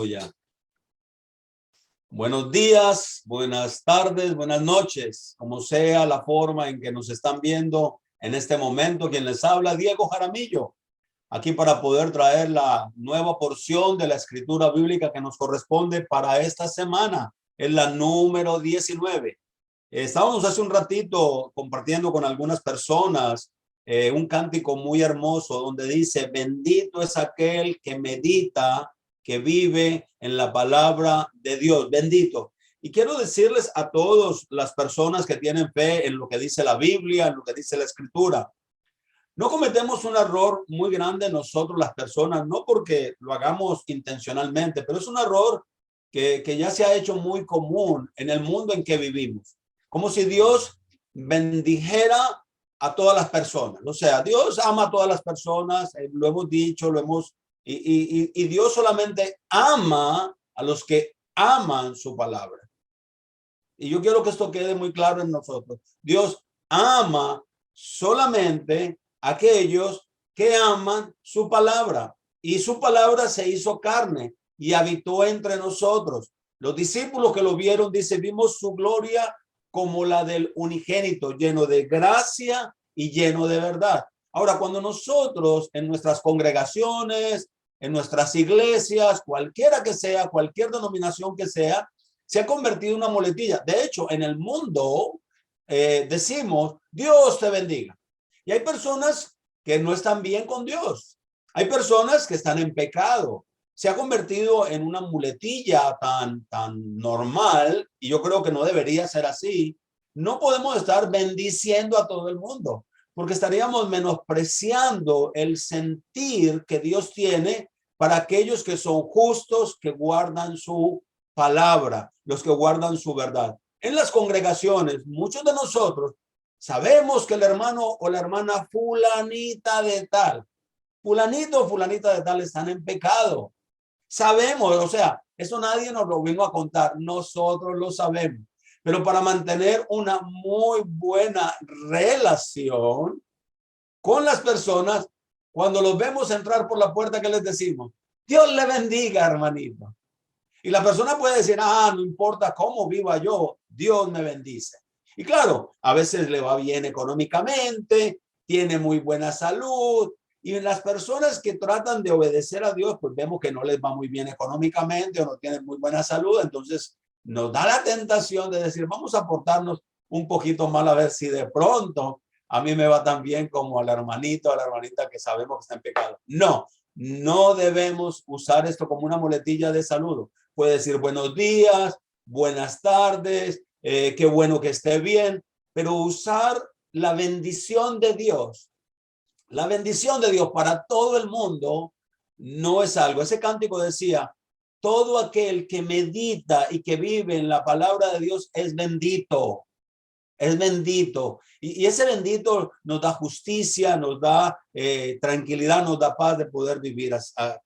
Aleluya. Buenos días, buenas tardes, buenas noches, como sea la forma en que nos están viendo en este momento. Quien les habla, Diego Jaramillo, aquí para poder traer la nueva porción de la escritura bíblica que nos corresponde para esta semana. Es la número 19. Estábamos hace un ratito compartiendo con algunas personas un cántico muy hermoso donde dice: bendito es aquel que medita, que vive en la palabra de Dios. Bendito. Y quiero decirles a todas las personas que tienen fe en lo que dice la Biblia, en lo que dice la escritura, no cometemos un error muy grande nosotros las personas, no porque lo hagamos intencionalmente, pero es un error que ya se ha hecho muy común en el mundo en que vivimos. Como si Dios bendijera a todas las personas. O sea, Dios ama a todas las personas, lo hemos dicho, y Dios solamente ama a los que aman su palabra. Y yo quiero que esto quede muy claro en nosotros. Dios ama solamente a aquellos que aman su palabra. Y su palabra se hizo carne y habitó entre nosotros. Los discípulos que lo vieron, dice, vimos su gloria como la del unigénito, lleno de gracia y lleno de verdad. Ahora, cuando nosotros en nuestras congregaciones, en nuestras iglesias, cualquiera que sea, cualquier denominación que sea, se ha convertido en una muletilla. De hecho, en el mundo decimos, Dios te bendiga. Y hay personas que no están bien con Dios. Hay personas que están en pecado. Se ha convertido en una muletilla tan normal, y yo creo que no debería ser así. No podemos estar bendiciendo a todo el mundo, porque estaríamos menospreciando el sentir que Dios tiene para aquellos que son justos, que guardan su palabra, los que guardan su verdad. En las congregaciones, muchos de nosotros sabemos que el hermano o la hermana fulanita de tal, fulanito o fulanita de tal están en pecado. Sabemos, o sea, eso nadie nos lo vino a contar, nosotros lo sabemos. Pero para mantener una muy buena relación con las personas, cuando los vemos entrar por la puerta, ¿qué les decimos? Dios le bendiga, hermanito. Y la persona puede decir, no importa cómo viva yo, Dios me bendice. Y claro, a veces le va bien económicamente, tiene muy buena salud. Y las personas que tratan de obedecer a Dios, pues vemos que no les va muy bien económicamente o no tienen muy buena salud. Entonces nos da la tentación de decir, vamos a portarnos un poquito mal a ver si de pronto a mí me va tan bien como al hermanito, a la hermanita que sabemos que está en pecado. No, no debemos usar esto como una muletilla de saludo. Puede decir buenos días, buenas tardes, qué bueno que esté bien, pero usar la bendición de Dios para todo el mundo no es algo. Ese cántico decía, todo aquel que medita y que vive en la palabra de Dios es bendito. Es bendito. Y ese bendito nos da justicia, nos da tranquilidad, nos da paz de poder vivir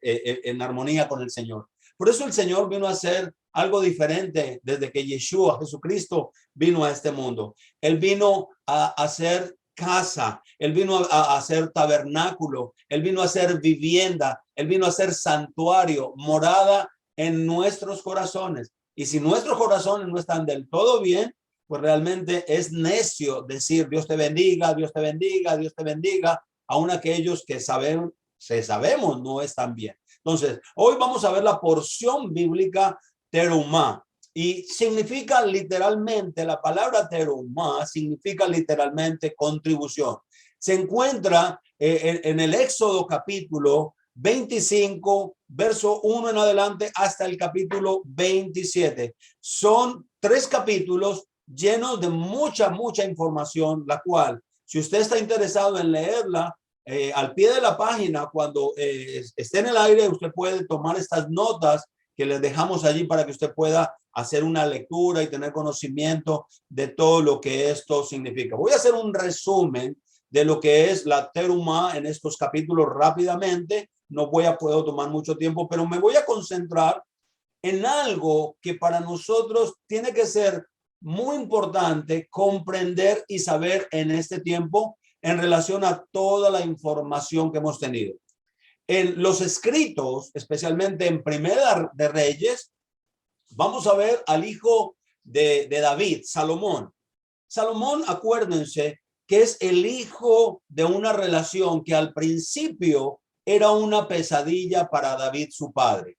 en armonía con el Señor. Por eso el Señor vino a hacer algo diferente desde que Yeshua, Jesucristo, vino a este mundo. Él vino a hacer casa, Él vino a hacer tabernáculo, Él vino a hacer vivienda, Él vino a hacer santuario, morada en nuestros corazones. Y si nuestros corazones no están del todo bien, pues realmente es necio decir Dios te bendiga, Dios te bendiga, Dios te bendiga, aun aquellos que sabemos no están bien. Entonces, hoy vamos a ver la porción bíblica terumá, y significa literalmente, la palabra terumá significa literalmente contribución. Se encuentra en el Éxodo capítulo 25, verso 1 en adelante hasta el capítulo 27. Son 3 capítulos llenos de mucha información, la cual, si usted está interesado en leerla, al pie de la página, cuando esté en el aire, usted puede tomar estas notas que les dejamos allí para que usted pueda hacer una lectura y tener conocimiento de todo lo que esto significa. Voy a hacer un resumen de lo que es la terumá en estos capítulos rápidamente. No puedo tomar mucho tiempo, pero me voy a concentrar en algo que para nosotros tiene que ser muy importante comprender y saber en este tiempo en relación a toda la información que hemos tenido. En los escritos, especialmente en Primera de Reyes, vamos a ver al hijo de David, Salomón. Salomón, acuérdense que es el hijo de una relación que al principio era una pesadilla para David, su padre.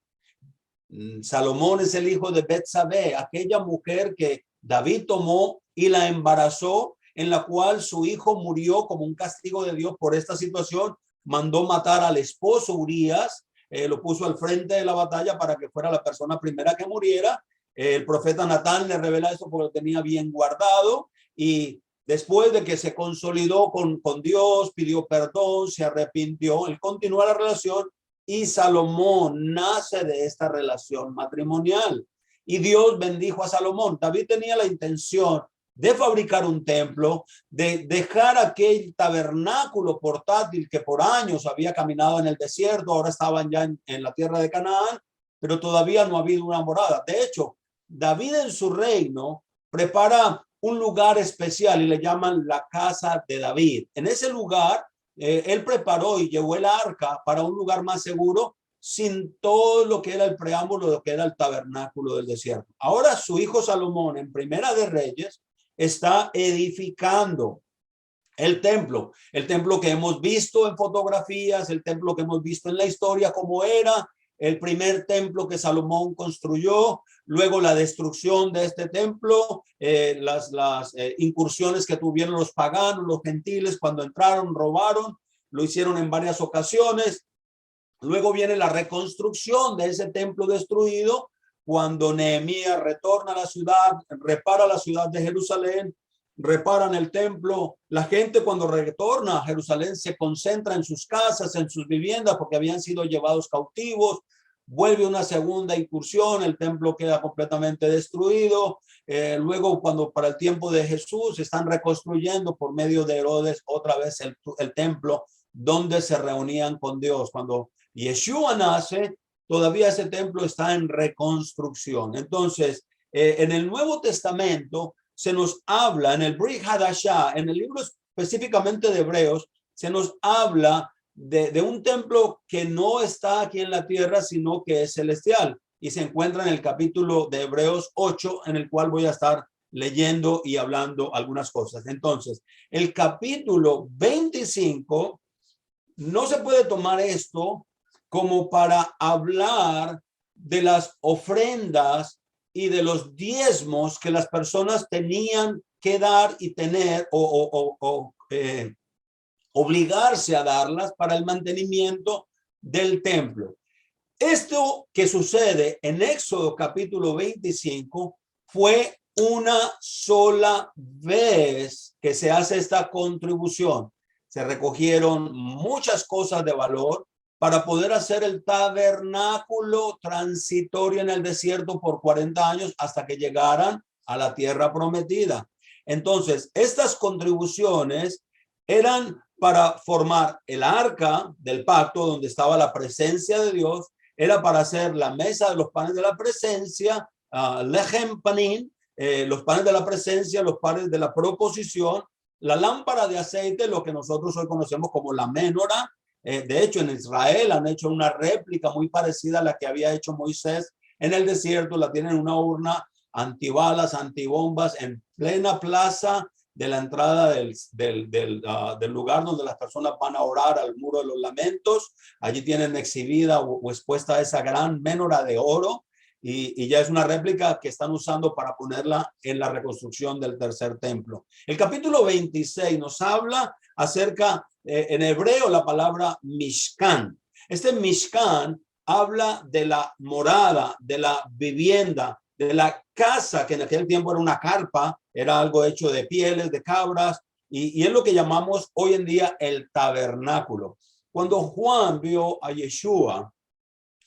Salomón es el hijo de Betsabé, aquella mujer que David tomó y la embarazó, en la cual su hijo murió como un castigo de Dios por esta situación. Mandó matar al esposo Urías, lo puso al frente de la batalla para que fuera la persona primera que muriera. El profeta Natán le revela eso porque lo tenía bien guardado, y después de que se consolidó con Dios, pidió perdón, se arrepintió, él continúa la relación, y Salomón nace de esta relación matrimonial. Y Dios bendijo a Salomón. David tenía la intención de fabricar un templo, de dejar aquel tabernáculo portátil que por años había caminado en el desierto, ahora estaban ya en la tierra de Canaán, pero todavía no ha habido una morada. De hecho, David en su reino prepara un lugar especial y le llaman la casa de David. En ese lugar, él preparó y llevó el arca para un lugar más seguro, sin todo lo que era el preámbulo de lo que era el tabernáculo del desierto. Ahora su hijo Salomón, en Primera de Reyes, está edificando el templo que hemos visto en fotografías, el templo que hemos visto en la historia, como era el primer templo que Salomón construyó, luego la destrucción de este templo, las incursiones que tuvieron los paganos, los gentiles, cuando entraron, robaron, lo hicieron en varias ocasiones. Luego viene la reconstrucción de ese templo destruido, cuando Nehemías retorna a la ciudad, repara la ciudad de Jerusalén, reparan el templo. La gente cuando retorna a Jerusalén se concentra en sus casas, en sus viviendas, porque habían sido llevados cautivos. Vuelve una segunda incursión, el templo queda completamente destruido. Luego, cuando para el tiempo de Jesús están reconstruyendo por medio de Herodes otra vez el templo donde se reunían con Dios. Cuando Yeshua nace, todavía ese templo está en reconstrucción. Entonces, en el Nuevo Testamento se nos habla, en el Brit Hadashah, en el libro específicamente de Hebreos, se nos habla de un templo que no está aquí en la tierra, sino que es celestial. Y se encuentra en el capítulo de Hebreos 8, en el cual voy a estar leyendo y hablando algunas cosas. Entonces, el capítulo 25, no se puede tomar esto como para hablar de las ofrendas y de los diezmos que las personas tenían que dar y tener obligarse a darlas para el mantenimiento del templo. Esto que sucede en Éxodo capítulo 25 fue una sola vez que se hace esta contribución. Se recogieron muchas cosas de valor para poder hacer el tabernáculo transitorio en el desierto por 40 años hasta que llegaran a la tierra prometida. Entonces, estas contribuciones eran para formar el arca del pacto, donde estaba la presencia de Dios, era para hacer la mesa de los panes de la presencia, lechem panim, los panes de la presencia, los panes de la proposición, la lámpara de aceite, lo que nosotros hoy conocemos como la menora. De hecho, en Israel han hecho una réplica muy parecida a la que había hecho Moisés en el desierto. La tienen en una urna antibalas, antibombas, en plena plaza de la entrada del lugar donde las personas van a orar, al muro de los lamentos. Allí tienen exhibida o expuesta esa gran menora de oro, y ya es una réplica que están usando para ponerla en la reconstrucción del tercer templo. El capítulo 26 nos habla acerca, en hebreo, la palabra Mishkan. Este Mishkan habla de la morada, de la vivienda, de la casa, que en aquel tiempo era una carpa, era algo hecho de pieles de cabras, y es lo que llamamos hoy en día el tabernáculo. Cuando Juan vio a Yeshua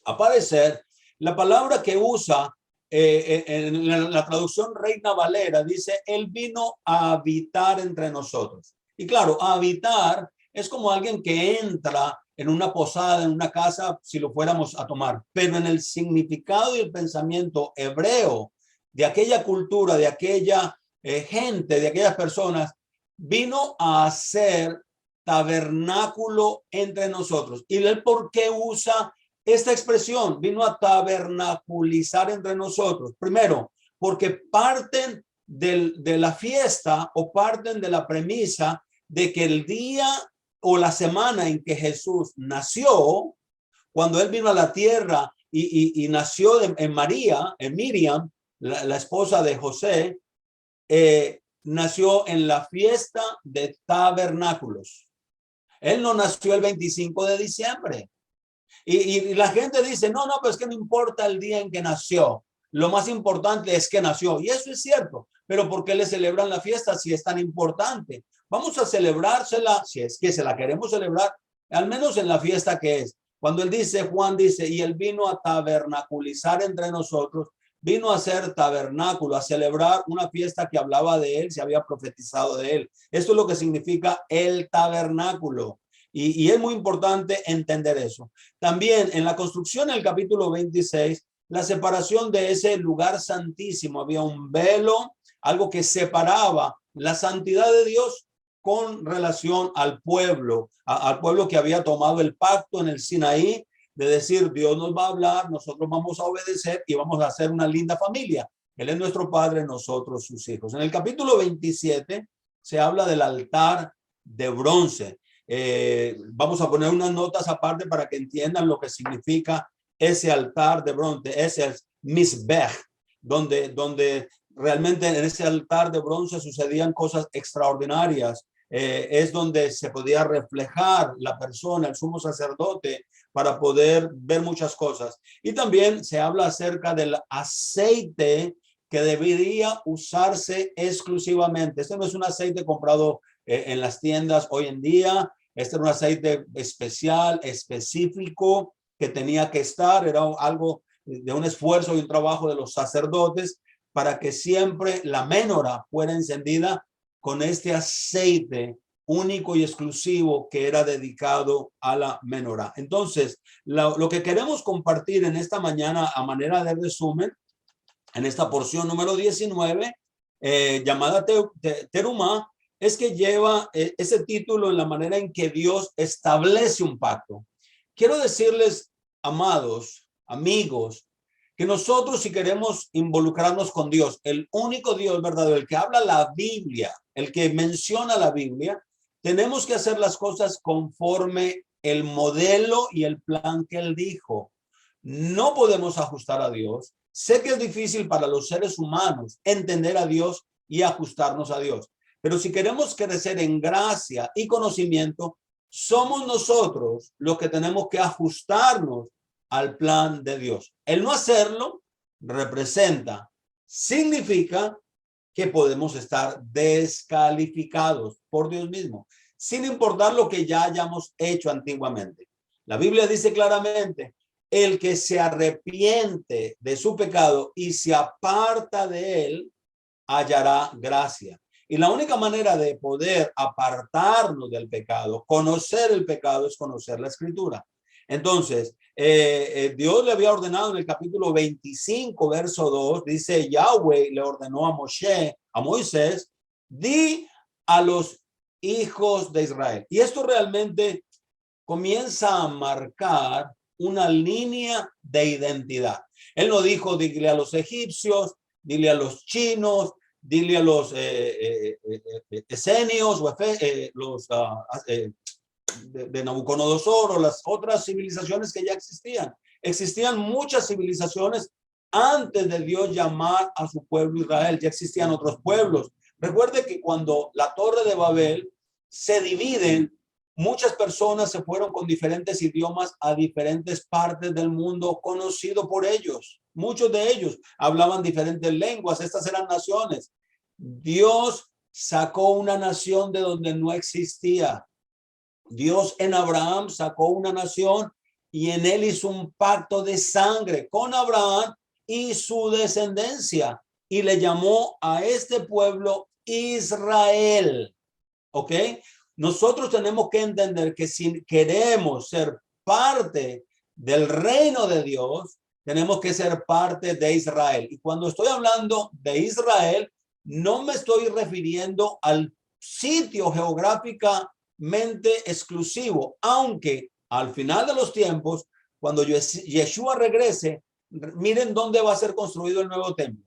aparecer, la palabra que usa en la traducción Reina Valera dice: él vino a habitar entre nosotros. Y claro, a habitar es como alguien que entra en una posada, en una casa, si lo fuéramos a tomar. Pero en el significado y el pensamiento hebreo de aquella cultura, de aquella gente, de aquellas personas, vino a hacer tabernáculo entre nosotros. ¿Y él por qué usa esta expresión? Vino a tabernaculizar entre nosotros. Primero, porque parten de la fiesta o parten de la premisa de que el día o la semana en que Jesús nació, cuando él vino a la tierra y nació en María, en Miriam, la esposa de José, nació en la fiesta de tabernáculos. Él no nació el 25 de diciembre. Y la gente dice, no, pues que no importa el día en que nació. Lo más importante es que nació. Y eso es cierto. Pero ¿por qué le celebran la fiesta si es tan importante? Vamos a celebrársela, si es que se la queremos celebrar, al menos en la fiesta que es. Cuando él dice, Juan dice, y él vino a tabernaculizar entre nosotros, vino a hacer tabernáculo, a celebrar una fiesta que hablaba de él, se había profetizado de él. Esto es lo que significa el tabernáculo. Y es muy importante entender eso. También en la construcción del capítulo 26, la separación de ese lugar santísimo, había un velo, algo que separaba la santidad de Dios con relación al pueblo que había tomado el pacto en el Sinaí, de decir, Dios nos va a hablar, nosotros vamos a obedecer y vamos a hacer una linda familia. Él es nuestro padre, nosotros sus hijos. En el capítulo 27 se habla del altar de bronce. Vamos a poner unas notas aparte para que entiendan lo que significa ese altar de bronce. Ese es Mizbech, donde realmente en ese altar de bronce sucedían cosas extraordinarias. Es donde se podía reflejar la persona, el sumo sacerdote, para poder ver muchas cosas. Y también se habla acerca del aceite que debería usarse exclusivamente. Este no es un aceite comprado en las tiendas hoy en día. Este era un aceite especial, específico, que tenía que estar. Era algo de un esfuerzo y un trabajo de los sacerdotes para que siempre la menorá fuera encendida con este aceite único y exclusivo que era dedicado a la menorá. Entonces, lo que queremos compartir en esta mañana a manera de resumen, en esta porción número 19, llamada Terumá, es que lleva ese título en la manera en que Dios establece un pacto. Quiero decirles, amados, amigos, que nosotros, si queremos involucrarnos con Dios, el único Dios verdadero, el que habla la Biblia, el que menciona la Biblia, tenemos que hacer las cosas conforme el modelo y el plan que él dijo. No podemos ajustar a Dios. Sé que es difícil para los seres humanos entender a Dios y ajustarnos a Dios. Pero si queremos crecer en gracia y conocimiento, somos nosotros los que tenemos que ajustarnos al plan de Dios. El no hacerlo significa que podemos estar descalificados por Dios mismo, sin importar lo que ya hayamos hecho antiguamente. La Biblia dice claramente, el que se arrepiente de su pecado y se aparta de él, hallará gracia. Y la única manera de poder apartarnos del pecado, conocer el pecado, es conocer la Escritura. Entonces, Dios le había ordenado en el capítulo 25, verso 2, dice, Yahweh le ordenó a Moisés, di a los hijos de Israel. Y esto realmente comienza a marcar una línea de identidad. Él no dijo, dile a los egipcios, dile a los chinos, dile a los esenios, los de Nabucodonosor o las otras civilizaciones que ya existían. Existían muchas civilizaciones antes de Dios llamar a su pueblo Israel. Ya existían otros pueblos. Recuerde que cuando la Torre de Babel se dividen, muchas personas se fueron con diferentes idiomas a diferentes partes del mundo conocido por ellos. Muchos de ellos hablaban diferentes lenguas. Estas eran naciones. Dios sacó una nación de donde no existía. Dios en Abraham sacó una nación y en él hizo un pacto de sangre con Abraham y su descendencia y le llamó a este pueblo Israel. ¿Ok? Nosotros tenemos que entender que si queremos ser parte del reino de Dios, tenemos que ser parte de Israel. Y cuando estoy hablando de Israel, no me estoy refiriendo al sitio geográfico exclusivo, aunque al final de los tiempos, cuando Yeshua regrese, miren dónde va a ser construido el nuevo templo.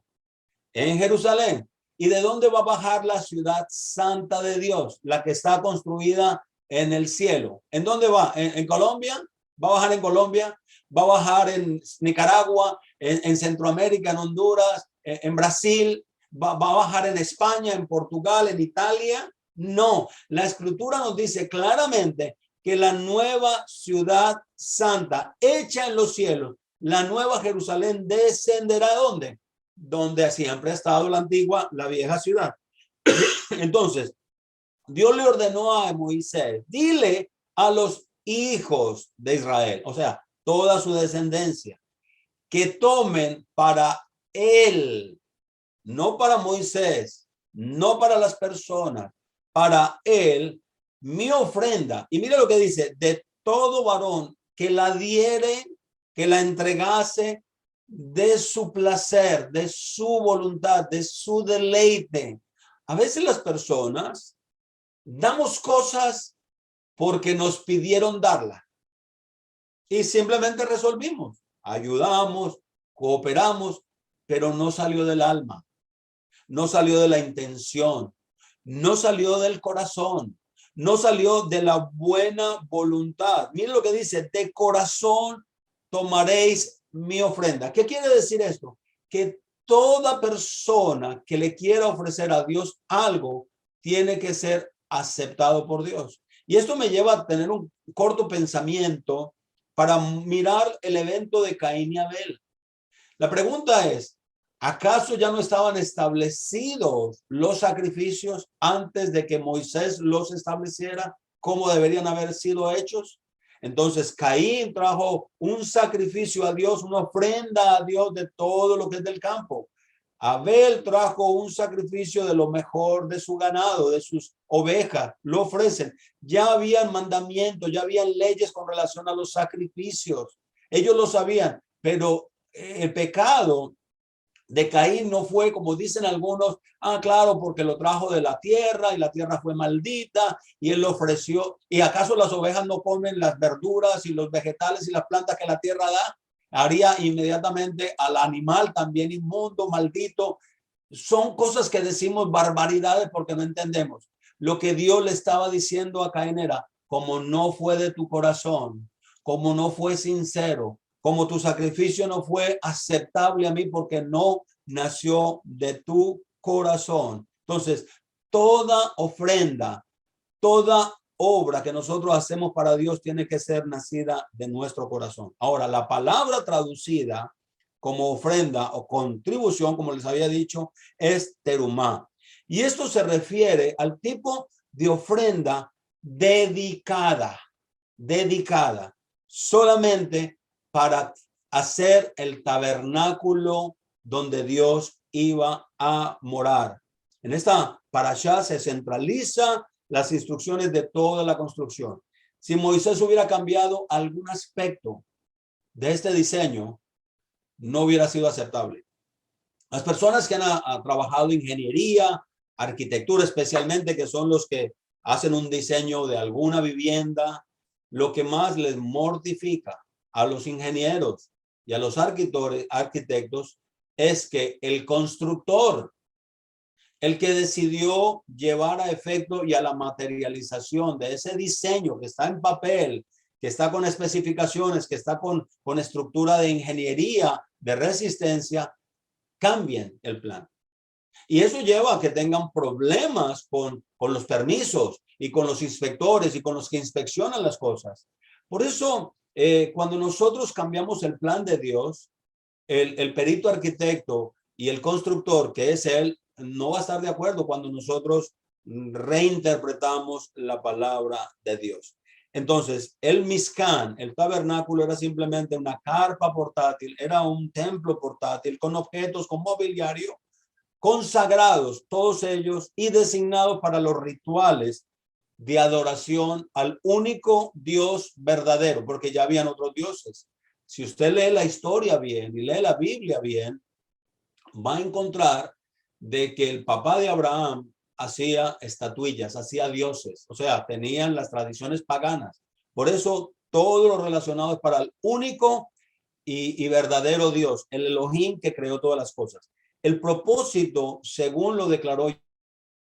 En Jerusalén. ¿Y de dónde va a bajar la ciudad santa de Dios? La que está construida en el cielo. ¿En dónde va? ¿En Colombia? ¿Va a bajar en Colombia? ¿Va a bajar en Nicaragua? ¿En Centroamérica? ¿En Honduras? ¿En Brasil? ¿Va a bajar en España? ¿En Portugal? ¿En Italia? No. La escritura nos dice claramente que la nueva ciudad santa hecha en los cielos, la nueva Jerusalén, descenderá ¿a dónde? Donde siempre ha estado la antigua, la vieja ciudad. Entonces, Dios le ordenó a Moisés, dile a los hijos de Israel, o sea, toda su descendencia, que tomen para él, no para Moisés, no para las personas, para él, mi ofrenda. Y mira lo que dice, de todo varón que la diere, que la entregase, de su placer, de su voluntad, de su deleite. A veces las personas damos cosas porque nos pidieron darla y simplemente resolvimos, ayudamos, cooperamos, pero no salió del alma, no salió de la intención, no salió del corazón, no salió de la buena voluntad. Miren lo que dice, de corazón tomaréis mi ofrenda. ¿Qué quiere decir esto? Que toda persona que le quiera ofrecer a Dios algo tiene que ser aceptado por Dios. Y esto me lleva a tener un corto pensamiento para mirar el evento de Caín y Abel. La pregunta es, ¿acaso ya no estaban establecidos los sacrificios antes de que Moisés los estableciera? ¿Cómo deberían haber sido hechos? Entonces Caín trajo un sacrificio a Dios, una ofrenda a Dios de todo lo que es del campo. Abel trajo un sacrificio de lo mejor de su ganado, de sus ovejas, lo ofrecen. Ya habían mandamientos, ya habían leyes con relación a los sacrificios. Ellos lo sabían, pero el pecado de Caín no fue como dicen algunos, claro, porque lo trajo de la tierra y la tierra fue maldita y él lo ofreció. ¿Y acaso las ovejas no comen las verduras y los vegetales y las plantas que la tierra da? Haría inmediatamente al animal también inmundo, maldito. Son cosas que decimos barbaridades porque no entendemos. Lo que Dios le estaba diciendo a Caín era, como no fue de tu corazón, como no fue sincero, como tu sacrificio no fue aceptable a mí porque no nació de tu corazón. Entonces, toda ofrenda, toda obra que nosotros hacemos para Dios tiene que ser nacida de nuestro corazón. Ahora, la palabra traducida como ofrenda o contribución, como les había dicho, es terumá. Y esto se refiere al tipo de ofrenda dedicada, solamente para hacer el tabernáculo donde Dios iba a morar. En esta parashá se centraliza las instrucciones de toda la construcción. Si Moisés hubiera cambiado algún aspecto de este diseño, no hubiera sido aceptable. Las personas que han trabajado ingeniería, arquitectura especialmente, que son los que hacen un diseño de alguna vivienda, lo que más les mortifica a los ingenieros y a los arquitectos es que el constructor, el que decidió llevar a efecto y a la materialización de ese diseño que está en papel, que está con especificaciones, que está con estructura de ingeniería, de resistencia, cambien el plan. Y eso lleva a que tengan problemas con los permisos y con los inspectores y con los que inspeccionan las cosas. Por eso, cuando nosotros cambiamos el plan de Dios, el perito arquitecto y el constructor, que es él, no va a estar de acuerdo cuando nosotros reinterpretamos la palabra de Dios. Entonces, el Mishkan, el tabernáculo, era simplemente una carpa portátil, era un templo portátil con objetos, con mobiliario, consagrados todos ellos y designados para los rituales de adoración al único Dios verdadero, porque ya habían otros dioses. Si usted lee la historia bien y lee la Biblia bien, va a encontrar de que el papá de Abraham hacía estatuillas, hacía dioses, o sea, tenían las tradiciones paganas. Por eso todo lo relacionado es para el único y verdadero Dios, el Elohim que creó todas las cosas. El propósito, según lo declaró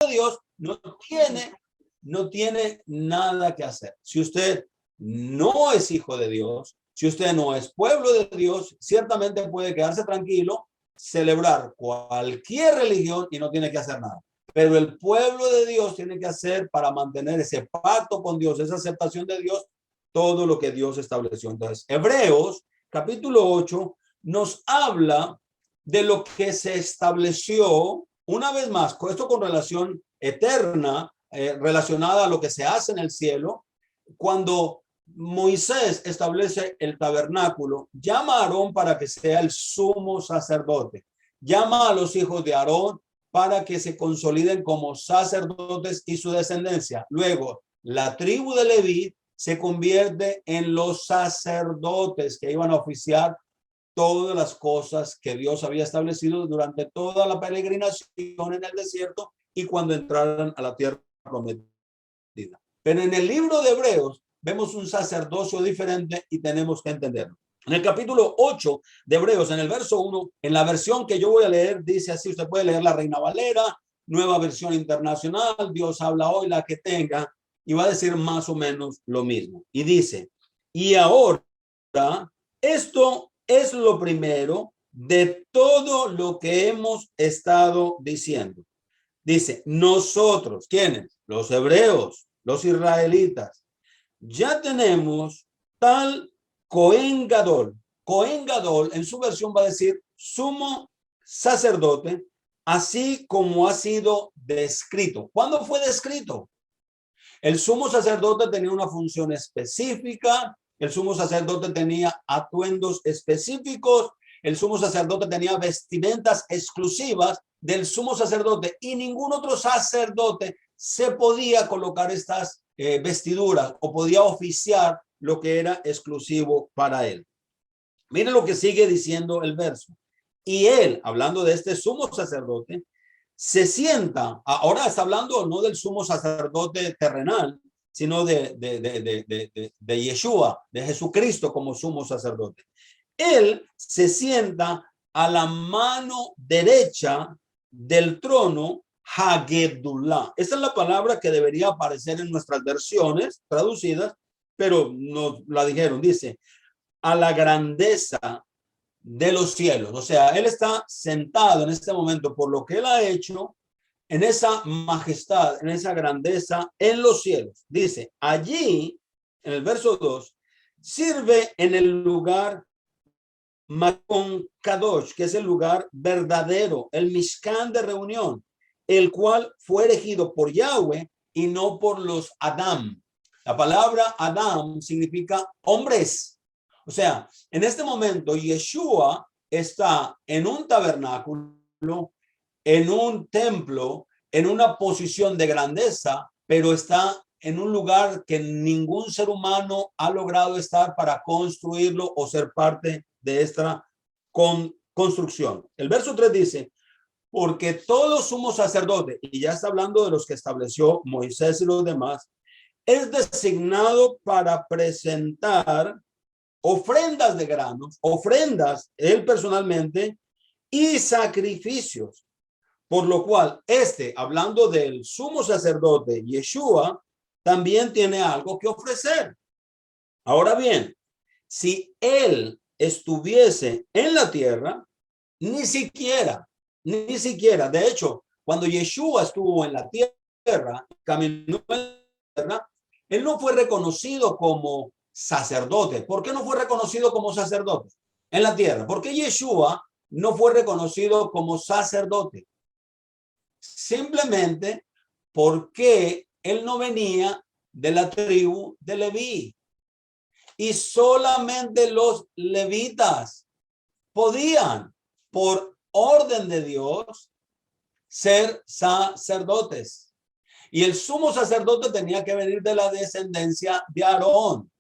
Dios, no tiene nada que hacer. Si usted no es hijo de Dios, si usted no es pueblo de Dios, ciertamente puede quedarse tranquilo, celebrar cualquier religión y no tiene que hacer nada. Pero el pueblo de Dios tiene que hacer para mantener ese pacto con Dios, esa aceptación de Dios, todo lo que Dios estableció. Entonces, Hebreos capítulo 8 nos habla de lo que se estableció una vez más, esto con relación eterna, relacionada a lo que se hace en el cielo. Cuando Moisés establece el tabernáculo, llama a Aarón para que sea el sumo sacerdote, llama a los hijos de Aarón para que se consoliden como sacerdotes y su descendencia. Luego, la tribu de Leví se convierte en los sacerdotes que iban a oficiar todas las cosas que Dios había establecido durante toda la peregrinación en el desierto y cuando entraran a la tierra prometida. Pero en el libro de Hebreos vemos un sacerdocio diferente y tenemos que entenderlo. En el capítulo 8 de Hebreos, en el verso 1, en la versión que yo voy a leer, dice así, usted puede leer la Reina Valera, Nueva Versión Internacional, Dios habla hoy, la que tenga, y va a decir más o menos lo mismo. Y dice, y ahora, esto es lo primero de todo lo que hemos estado diciendo. Dice, nosotros, ¿quiénes? Los hebreos, los israelitas, ya tenemos tal Cohen Gadol. Cohen Gadol en su versión va a decir sumo sacerdote, así como ha sido descrito. ¿Cuándo fue descrito? El sumo sacerdote tenía una función específica, el sumo sacerdote tenía atuendos específicos, el sumo sacerdote tenía vestimentas exclusivas del sumo sacerdote y ningún otro sacerdote se podía colocar estas vestiduras o podía oficiar lo que era exclusivo para él. Miren lo que sigue diciendo el verso. Y él, hablando de este sumo sacerdote, se sienta, ahora está hablando no del sumo sacerdote terrenal, sino de Yeshua, de Jesucristo como sumo sacerdote. Él se sienta a la mano derecha del trono Hagedullah. Esa es la palabra que debería aparecer en nuestras versiones traducidas, pero nos la dijeron, dice, a la grandeza de los cielos. O sea, él está sentado en este momento por lo que él ha hecho, en esa majestad, en esa grandeza, en los cielos. Dice, allí, en el verso 2, sirve en el lugar Makon Kadosh, que es el lugar verdadero, el Mishkan de reunión, el cual fue elegido por Yahweh y no por los Adam. La palabra Adam significa hombres. O sea, en este momento Yeshua está en un tabernáculo, en un templo, en una posición de grandeza, pero está en un lugar que ningún ser humano ha logrado estar para construirlo o ser parte de esta construcción. El verso 3 dice, porque todo sumo sacerdote, y ya está hablando de los que estableció Moisés y los demás, es designado para presentar ofrendas de granos, ofrendas él personalmente y sacrificios, por lo cual hablando del sumo sacerdote Yeshua, también tiene algo que ofrecer. Ahora bien, si él estuviese en la tierra, ni siquiera, de hecho, cuando Yeshua estuvo en la tierra, caminó en la tierra, él no fue reconocido como sacerdote. ¿Por qué no fue reconocido como sacerdote en la tierra? Porque Yeshua no fue reconocido como sacerdote. Simplemente porque él no venía de la tribu de Leví. Y solamente los levitas podían, por orden de Dios, ser sacerdotes. Y el sumo sacerdote tenía que venir de la descendencia de Aarón.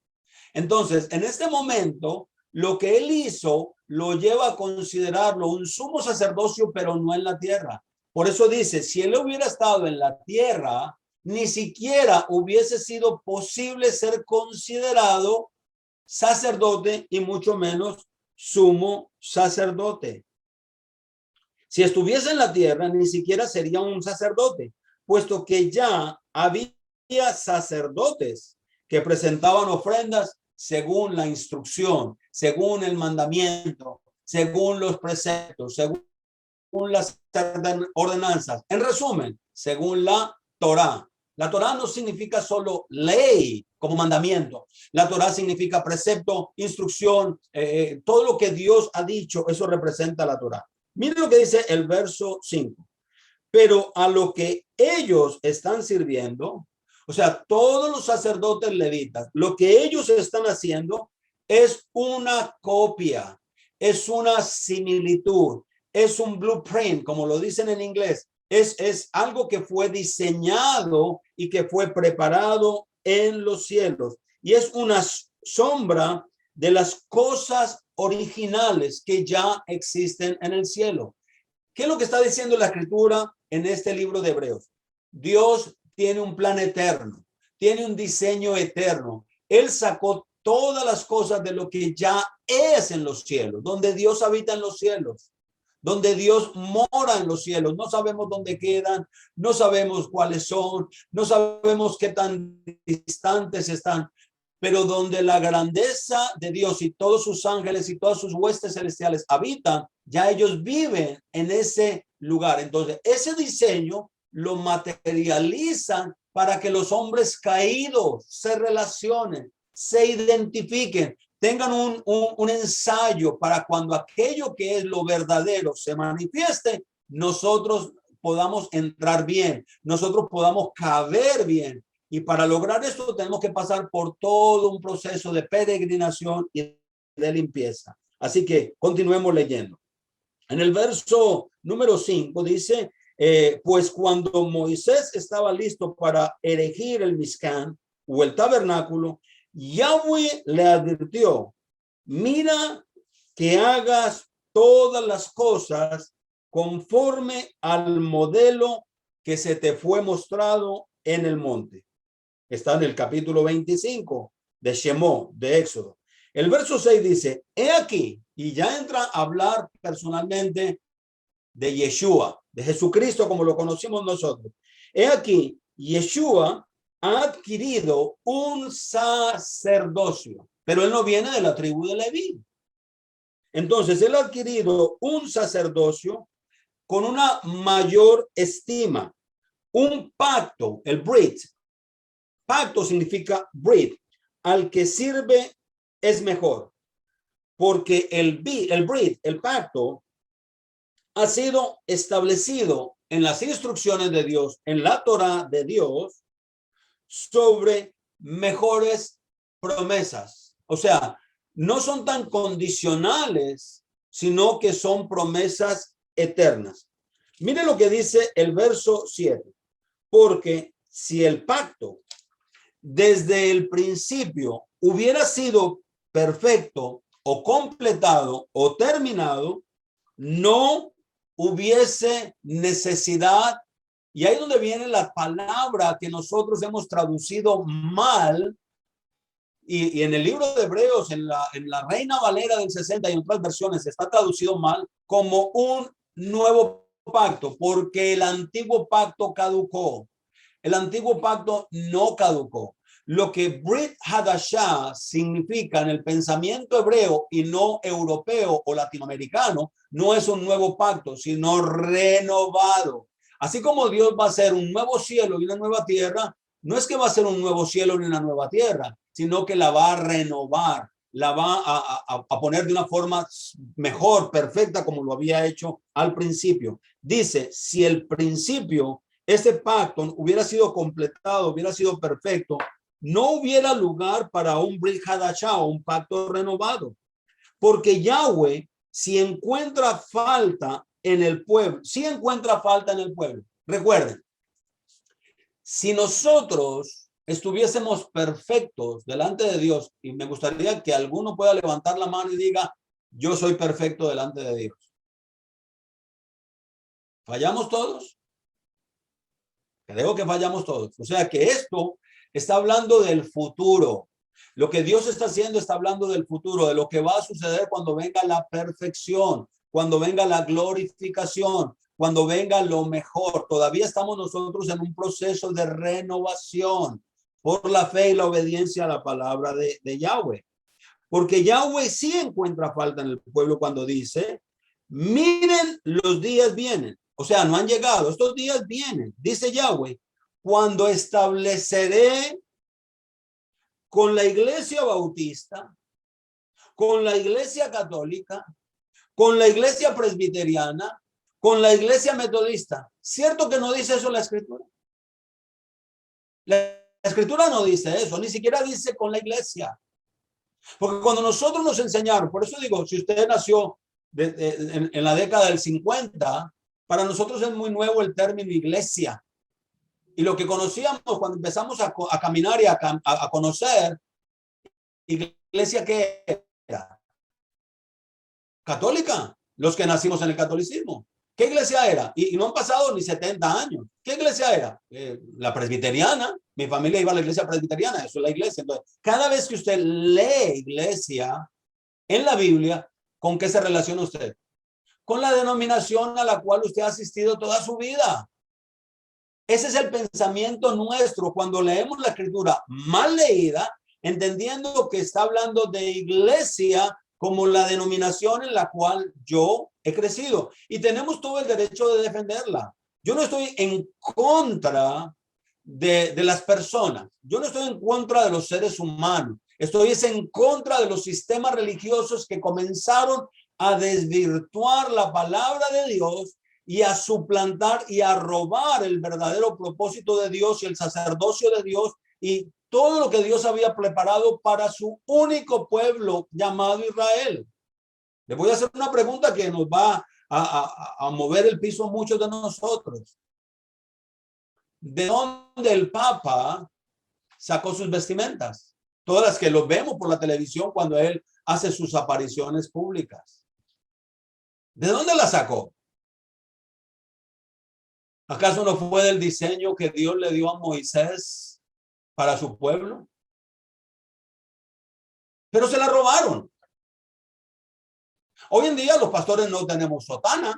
Entonces, en este momento, lo que él hizo lo lleva a considerarlo un sumo sacerdocio, pero no en la tierra. Por eso dice, si él hubiera estado en la tierra, ni siquiera hubiese sido posible ser considerado sacerdote y mucho menos sumo sacerdote. Si estuviese en la tierra, ni siquiera sería un sacerdote, puesto que ya había sacerdotes que presentaban ofrendas según la instrucción, según el mandamiento, según los preceptos, según las ordenanzas. En resumen, según la Torá. La Torá no significa solo ley como mandamiento. La Torá significa precepto, instrucción, todo lo que Dios ha dicho, eso representa la Torá. Miren lo que dice el verso 5. Pero a lo que ellos están sirviendo, o sea, todos los sacerdotes levitas, lo que ellos están haciendo es una copia, es una similitud, es un blueprint, como lo dicen en inglés. Es algo que fue diseñado y que fue preparado en los cielos. Y es una sombra de las cosas originales que ya existen en el cielo. ¿Qué es lo que está diciendo la escritura en este libro de Hebreos? Dios tiene un plan eterno, tiene un diseño eterno. Él sacó todas las cosas de lo que ya es en los cielos, donde Dios habita en los cielos, donde Dios mora en los cielos. No sabemos dónde quedan, no sabemos cuáles son, no sabemos qué tan distantes están, pero donde la grandeza de Dios y todos sus ángeles y todas sus huestes celestiales habitan, ya ellos viven en ese lugar. Entonces, ese diseño lo materializan para que los hombres caídos se relacionen, se identifiquen, tengan un ensayo para cuando aquello que es lo verdadero se manifieste, nosotros podamos entrar bien, nosotros podamos caber bien. Y para lograr esto tenemos que pasar por todo un proceso de peregrinación y de limpieza. Así que continuemos leyendo. En el verso número 5 dice, pues cuando Moisés estaba listo para erigir el Mizcán o el tabernáculo, Yahweh le advirtió, mira que hagas todas las cosas conforme al modelo que se te fue mostrado en el monte. Está en el capítulo 25 de Shemó, de Éxodo. El verso 6 dice, he aquí, y ya entra a hablar personalmente de Yeshua, de Jesucristo como lo conocimos nosotros. He aquí, Yeshua ha adquirido un sacerdocio, pero él no viene de la tribu de Leví. Entonces, él ha adquirido un sacerdocio con una mayor estima, un pacto, el brit. Pacto significa brit, al que sirve es mejor, porque el brit, el pacto, ha sido establecido en las instrucciones de Dios, en la Torá de Dios, sobre mejores promesas. O sea, no son tan condicionales, sino que son promesas eternas. Mire lo que dice el verso 7. Porque si el pacto desde el principio hubiera sido perfecto o completado o terminado, no hubiese necesidad. Y ahí donde viene la palabra que nosotros hemos traducido mal, y en el libro de Hebreos, en la Reina Valera del 60 y en otras versiones está traducido mal como un nuevo pacto, porque el antiguo pacto caducó. El antiguo pacto no caducó. Lo que Brit Hadashah significa en el pensamiento hebreo y no europeo o latinoamericano, no es un nuevo pacto, sino renovado. Así como Dios va a hacer un nuevo cielo y una nueva tierra, no es que va a ser un nuevo cielo ni una nueva tierra, sino que la va a renovar, la va a poner de una forma mejor, perfecta, como lo había hecho al principio. Dice, si el principio, ese pacto hubiera sido completado, hubiera sido perfecto, no hubiera lugar para un Brit Hadashah, un pacto renovado, porque Yahweh, si encuentra falta en el pueblo, si encuentra falta en el pueblo. Recuerden, si nosotros estuviésemos perfectos delante de Dios, y me gustaría que alguno pueda levantar la mano y diga, yo soy perfecto delante de Dios. ¿Fallamos todos? Creo que fallamos todos. O sea que esto está hablando del futuro. Lo que Dios está haciendo está hablando del futuro, de lo que va a suceder cuando venga la perfección, cuando venga la glorificación, cuando venga lo mejor. Todavía estamos nosotros en un proceso de renovación por la fe y la obediencia a la palabra de Yahweh. Porque Yahweh sí encuentra falta en el pueblo cuando dice, miren, los días vienen. O sea, no han llegado, estos días vienen, dice Yahweh, cuando estableceré con la iglesia bautista, con la iglesia católica, con la iglesia presbiteriana, con la iglesia metodista. ¿Cierto que no dice eso la escritura? La escritura no dice eso, ni siquiera dice con la iglesia. Porque cuando nosotros nos enseñaron, por eso digo, si usted nació en la década del 50, para nosotros es muy nuevo el término iglesia. Y lo que conocíamos cuando empezamos a caminar y a conocer, iglesia que era católica, los que nacimos en el catolicismo. ¿Qué iglesia era? Y no han pasado ni 70 años. ¿Qué iglesia era? La presbiteriana. Mi familia iba a la iglesia presbiteriana, eso es la iglesia. Entonces, cada vez que usted lee iglesia en la Biblia, ¿con qué se relaciona usted? Con la denominación a la cual usted ha asistido toda su vida. Ese es el pensamiento nuestro cuando leemos la escritura mal leída, entendiendo que está hablando de iglesia como la denominación en la cual yo he crecido. Y tenemos todo el derecho de defenderla. Yo no estoy en contra de las personas. Yo no estoy en contra de los seres humanos. Estoy en contra de los sistemas religiosos que comenzaron a desvirtuar la palabra de Dios y a suplantar y a robar el verdadero propósito de Dios y el sacerdocio de Dios y todo lo que Dios había preparado para su único pueblo llamado Israel. Le voy a hacer una pregunta que nos va a mover el piso a muchos de nosotros. ¿De dónde el Papa sacó sus vestimentas? Todas las que los vemos por la televisión cuando él hace sus apariciones públicas. ¿De dónde las sacó? ¿Acaso no fue del diseño que Dios le dio a Moisés para su pueblo? Pero se la robaron. Hoy en día los pastores no tenemos sotana.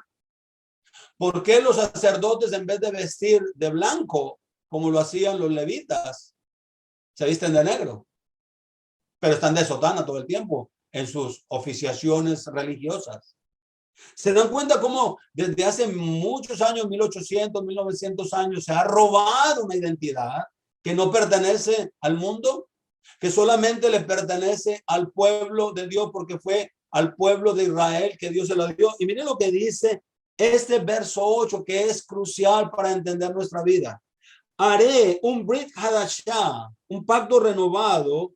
¿Por qué los sacerdotes, en vez de vestir de blanco, como lo hacían los levitas, se visten de negro? Pero están de sotana todo el tiempo en sus oficiaciones religiosas. ¿Se dan cuenta cómo desde hace muchos años, 1800, 1900 años, se ha robado una identidad que no pertenece al mundo, que solamente le pertenece al pueblo de Dios, porque fue al pueblo de Israel que Dios se la dio? Y miren lo que dice este verso 8, que es crucial para entender nuestra vida. Haré un Brit Hadashah, un pacto renovado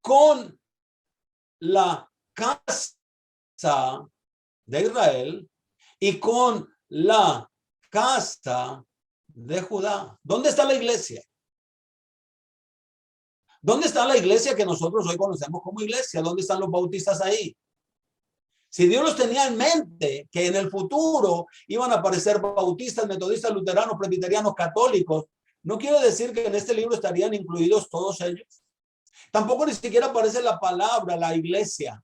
con la casa de Israel y con la casa de Judá. ¿Dónde está la iglesia? ¿Dónde está la iglesia que nosotros hoy conocemos como iglesia? ¿Dónde están los bautistas ahí? Si Dios los tenía en mente que en el futuro iban a aparecer bautistas, metodistas, luteranos, presbiterianos, católicos, no quiere decir que en este libro estarían incluidos todos ellos. Tampoco ni siquiera aparece la palabra, la iglesia.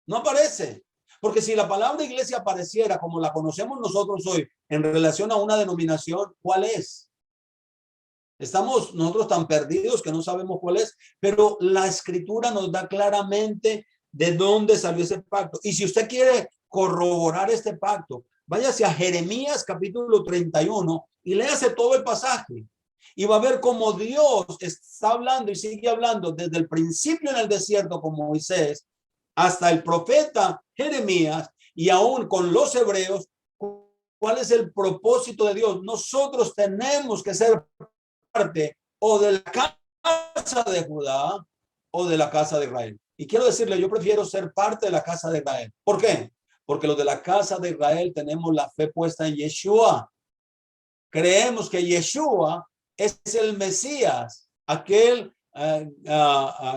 No aparece. Porque si la palabra iglesia apareciera como la conocemos nosotros hoy en relación a una denominación, ¿cuál es? Estamos nosotros tan perdidos que no sabemos cuál es, pero la escritura nos da claramente de dónde salió ese pacto. Y si usted quiere corroborar este pacto, váyase a Jeremías capítulo 31 y léase todo el pasaje. Y va a ver cómo Dios está hablando y sigue hablando desde el principio en el desierto con Moisés hasta el profeta Jeremías y aún con los hebreos. ¿Cuál es el propósito de Dios? Nosotros tenemos que ser parte o de la casa de Judá o de la casa de Israel. Y quiero decirle, yo prefiero ser parte de la casa de Israel. ¿Por qué? Porque los de la casa de Israel tenemos la fe puesta en Yeshua. Creemos que Yeshua es el Mesías, aquel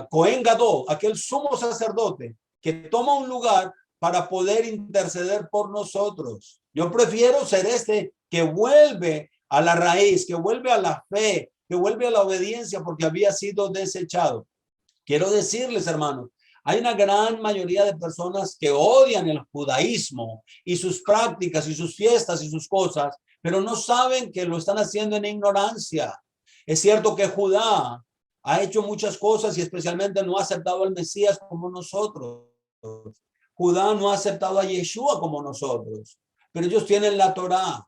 Cohen Gadol, aquel sumo sacerdote que toma un lugar para poder interceder por nosotros. Yo prefiero ser este que vuelve a la raíz, que vuelve a la fe, que vuelve a la obediencia porque había sido desechado. Quiero decirles, hermanos, hay una gran mayoría de personas que odian el judaísmo y sus prácticas y sus fiestas y sus cosas, pero no saben que lo están haciendo en ignorancia. Es cierto que Judá ha hecho muchas cosas y especialmente no ha aceptado al Mesías como nosotros. Judá no ha aceptado a Yeshua como nosotros, pero ellos tienen la Torá.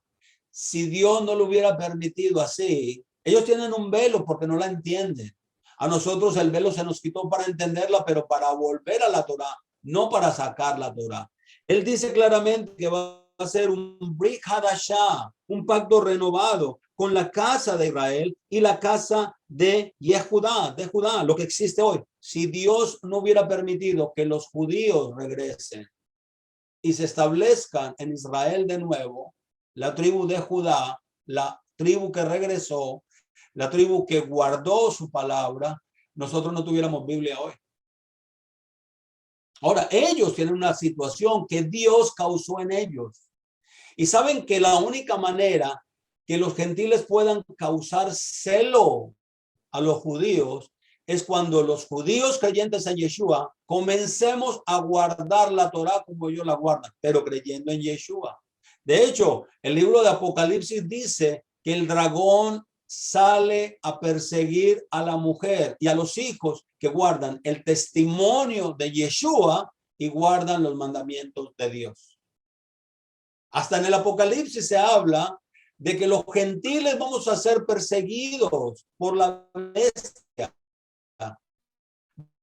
Si Dios no lo hubiera permitido así, ellos tienen un velo porque no la entienden. A nosotros el velo se nos quitó para entenderla, pero para volver a la Torá, no para sacar la Torá. Él dice claramente que va a ser un Brit Hadashah, un pacto renovado con la casa de Israel y la casa de Judá, lo que existe hoy. Si Dios no hubiera permitido que los judíos regresen y se establezcan en Israel de nuevo, la tribu de Judá, la tribu que regresó, la tribu que guardó su palabra, nosotros no tuviéramos Biblia hoy. Ahora, ellos tienen una situación que Dios causó en ellos. Y saben que la única manera que los gentiles puedan causar celo a los judíos es cuando los judíos creyentes en Yeshua comencemos a guardar la Torá como ellos la guardan, pero creyendo en Yeshua. De hecho, el libro de Apocalipsis dice que el dragón sale a perseguir a la mujer y a los hijos que guardan el testimonio de Yeshua y guardan los mandamientos de Dios. Hasta en el Apocalipsis se habla de que los gentiles vamos a ser perseguidos por la bestia.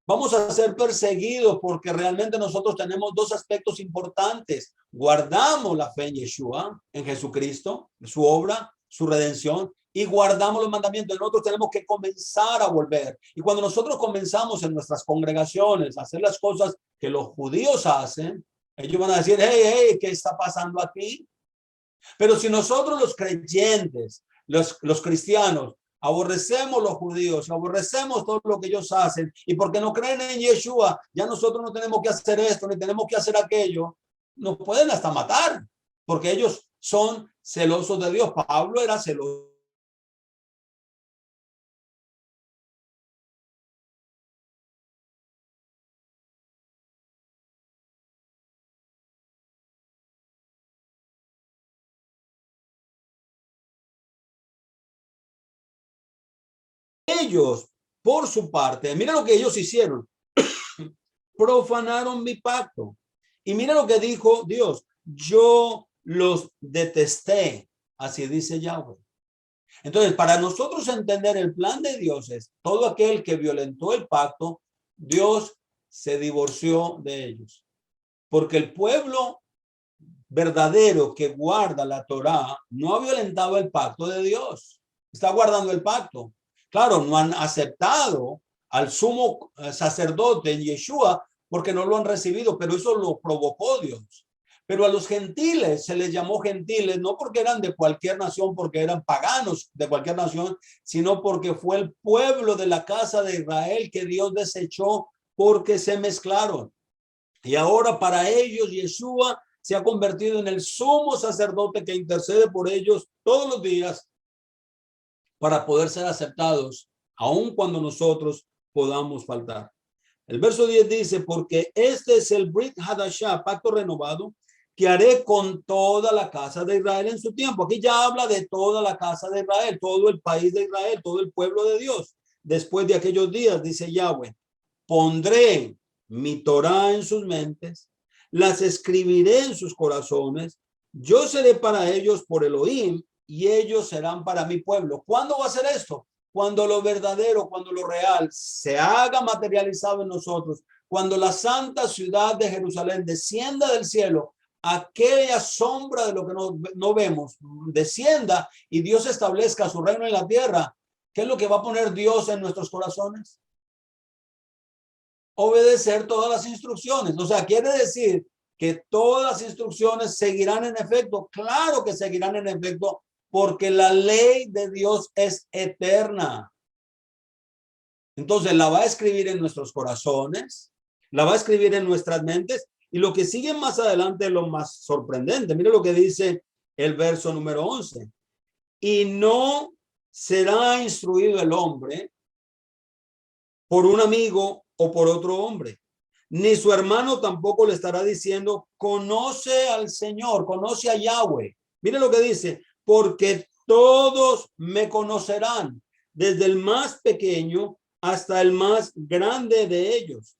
Vamos a ser perseguidos porque realmente nosotros tenemos dos aspectos importantes. Guardamos la fe en Yeshua, en Jesucristo, su obra, su redención, y guardamos los mandamientos. Nosotros tenemos que comenzar a volver. Y cuando nosotros comenzamos en nuestras congregaciones a hacer las cosas que los judíos hacen, ellos van a decir, hey, ¿qué está pasando aquí? Pero si nosotros los creyentes, los cristianos, aborrecemos los judíos, aborrecemos todo lo que ellos hacen, y porque no creen en Yeshua, ya nosotros no tenemos que hacer esto, ni tenemos que hacer aquello, nos pueden hasta matar, porque ellos son celosos de Dios. Pablo era celoso. Ellos, por su parte, mira lo que ellos hicieron. Profanaron mi pacto. Y mira lo que dijo Dios. Yo los detesté. Así dice Yahweh. Entonces, para nosotros entender el plan de Dios es todo aquel que violentó el pacto, Dios se divorció de ellos. Porque el pueblo verdadero que guarda la Torá no ha violentado el pacto de Dios. Está guardando el pacto. Claro, no han aceptado al sumo sacerdote Yeshua porque no lo han recibido, pero eso lo provocó Dios. Pero a los gentiles se les llamó gentiles, no porque eran de cualquier nación, porque eran paganos de cualquier nación, sino porque fue el pueblo de la casa de Israel que Dios desechó porque se mezclaron. Y ahora para ellos Yeshua se ha convertido en el sumo sacerdote que intercede por ellos todos los días para poder ser aceptados, aun cuando nosotros podamos faltar. El verso 10 dice, porque este es el Brit Hadashah, pacto renovado, que haré con toda la casa de Israel en su tiempo. Aquí ya habla de toda la casa de Israel, todo el país de Israel, todo el pueblo de Dios. Después de aquellos días, dice Yahweh, pondré mi Torá en sus mentes, las escribiré en sus corazones, yo seré para ellos por Elohim y ellos serán para mi pueblo. ¿Cuándo va a ser esto? Cuando lo verdadero, cuando lo real se haga materializado en nosotros, cuando la santa ciudad de Jerusalén descienda del cielo, aquella sombra de lo que no vemos descienda y Dios establezca su reino en la tierra. ¿Qué es lo que va a poner Dios en nuestros corazones? Obedecer todas las instrucciones. O sea, quiere decir que todas las instrucciones seguirán en efecto. Claro que seguirán en efecto porque la ley de Dios es eterna. Entonces la va a escribir en nuestros corazones, la va a escribir en nuestras mentes Y lo que sigue más adelante es lo más sorprendente. Mire lo que dice el verso número 11. Y no será instruido el hombre por un amigo o por otro hombre, ni su hermano tampoco le estará diciendo, conoce al Señor, conoce a Yahweh. Mire lo que dice, porque todos me conocerán, desde el más pequeño hasta el más grande de ellos,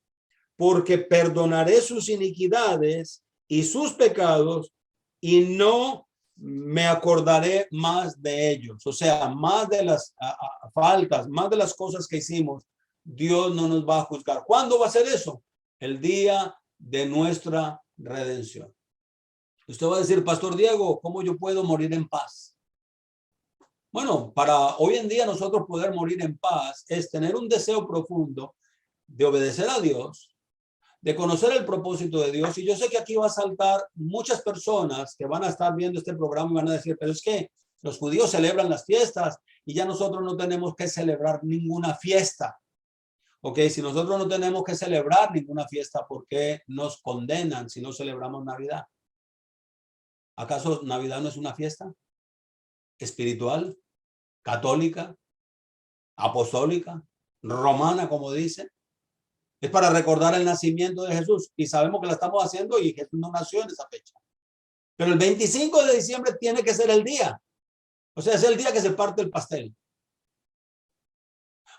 porque perdonaré sus iniquidades y sus pecados y no me acordaré más de ellos. O sea, más de las faltas, más de las cosas que hicimos, Dios no nos va a juzgar. ¿Cuándo va a ser eso? El día de nuestra redención. Usted va a decir, Pastor Diego, ¿cómo yo puedo morir en paz? Bueno, para hoy en día nosotros poder morir en paz es tener un deseo profundo de obedecer a Dios, de conocer el propósito de Dios. Y yo sé que aquí va a saltar muchas personas que van a estar viendo este programa y van a decir, pero es que los judíos celebran las fiestas y ya nosotros no tenemos que celebrar ninguna fiesta. Ok, si nosotros no tenemos que celebrar ninguna fiesta, ¿por qué nos condenan si no celebramos Navidad? ¿Acaso Navidad no es una fiesta espiritual, católica, apostólica, romana, como dice? Es para recordar el nacimiento de Jesús y sabemos que la estamos haciendo y Jesús no nació en esa fecha. Pero el 25 de diciembre tiene que ser el día. O sea, es el día que se parte el pastel.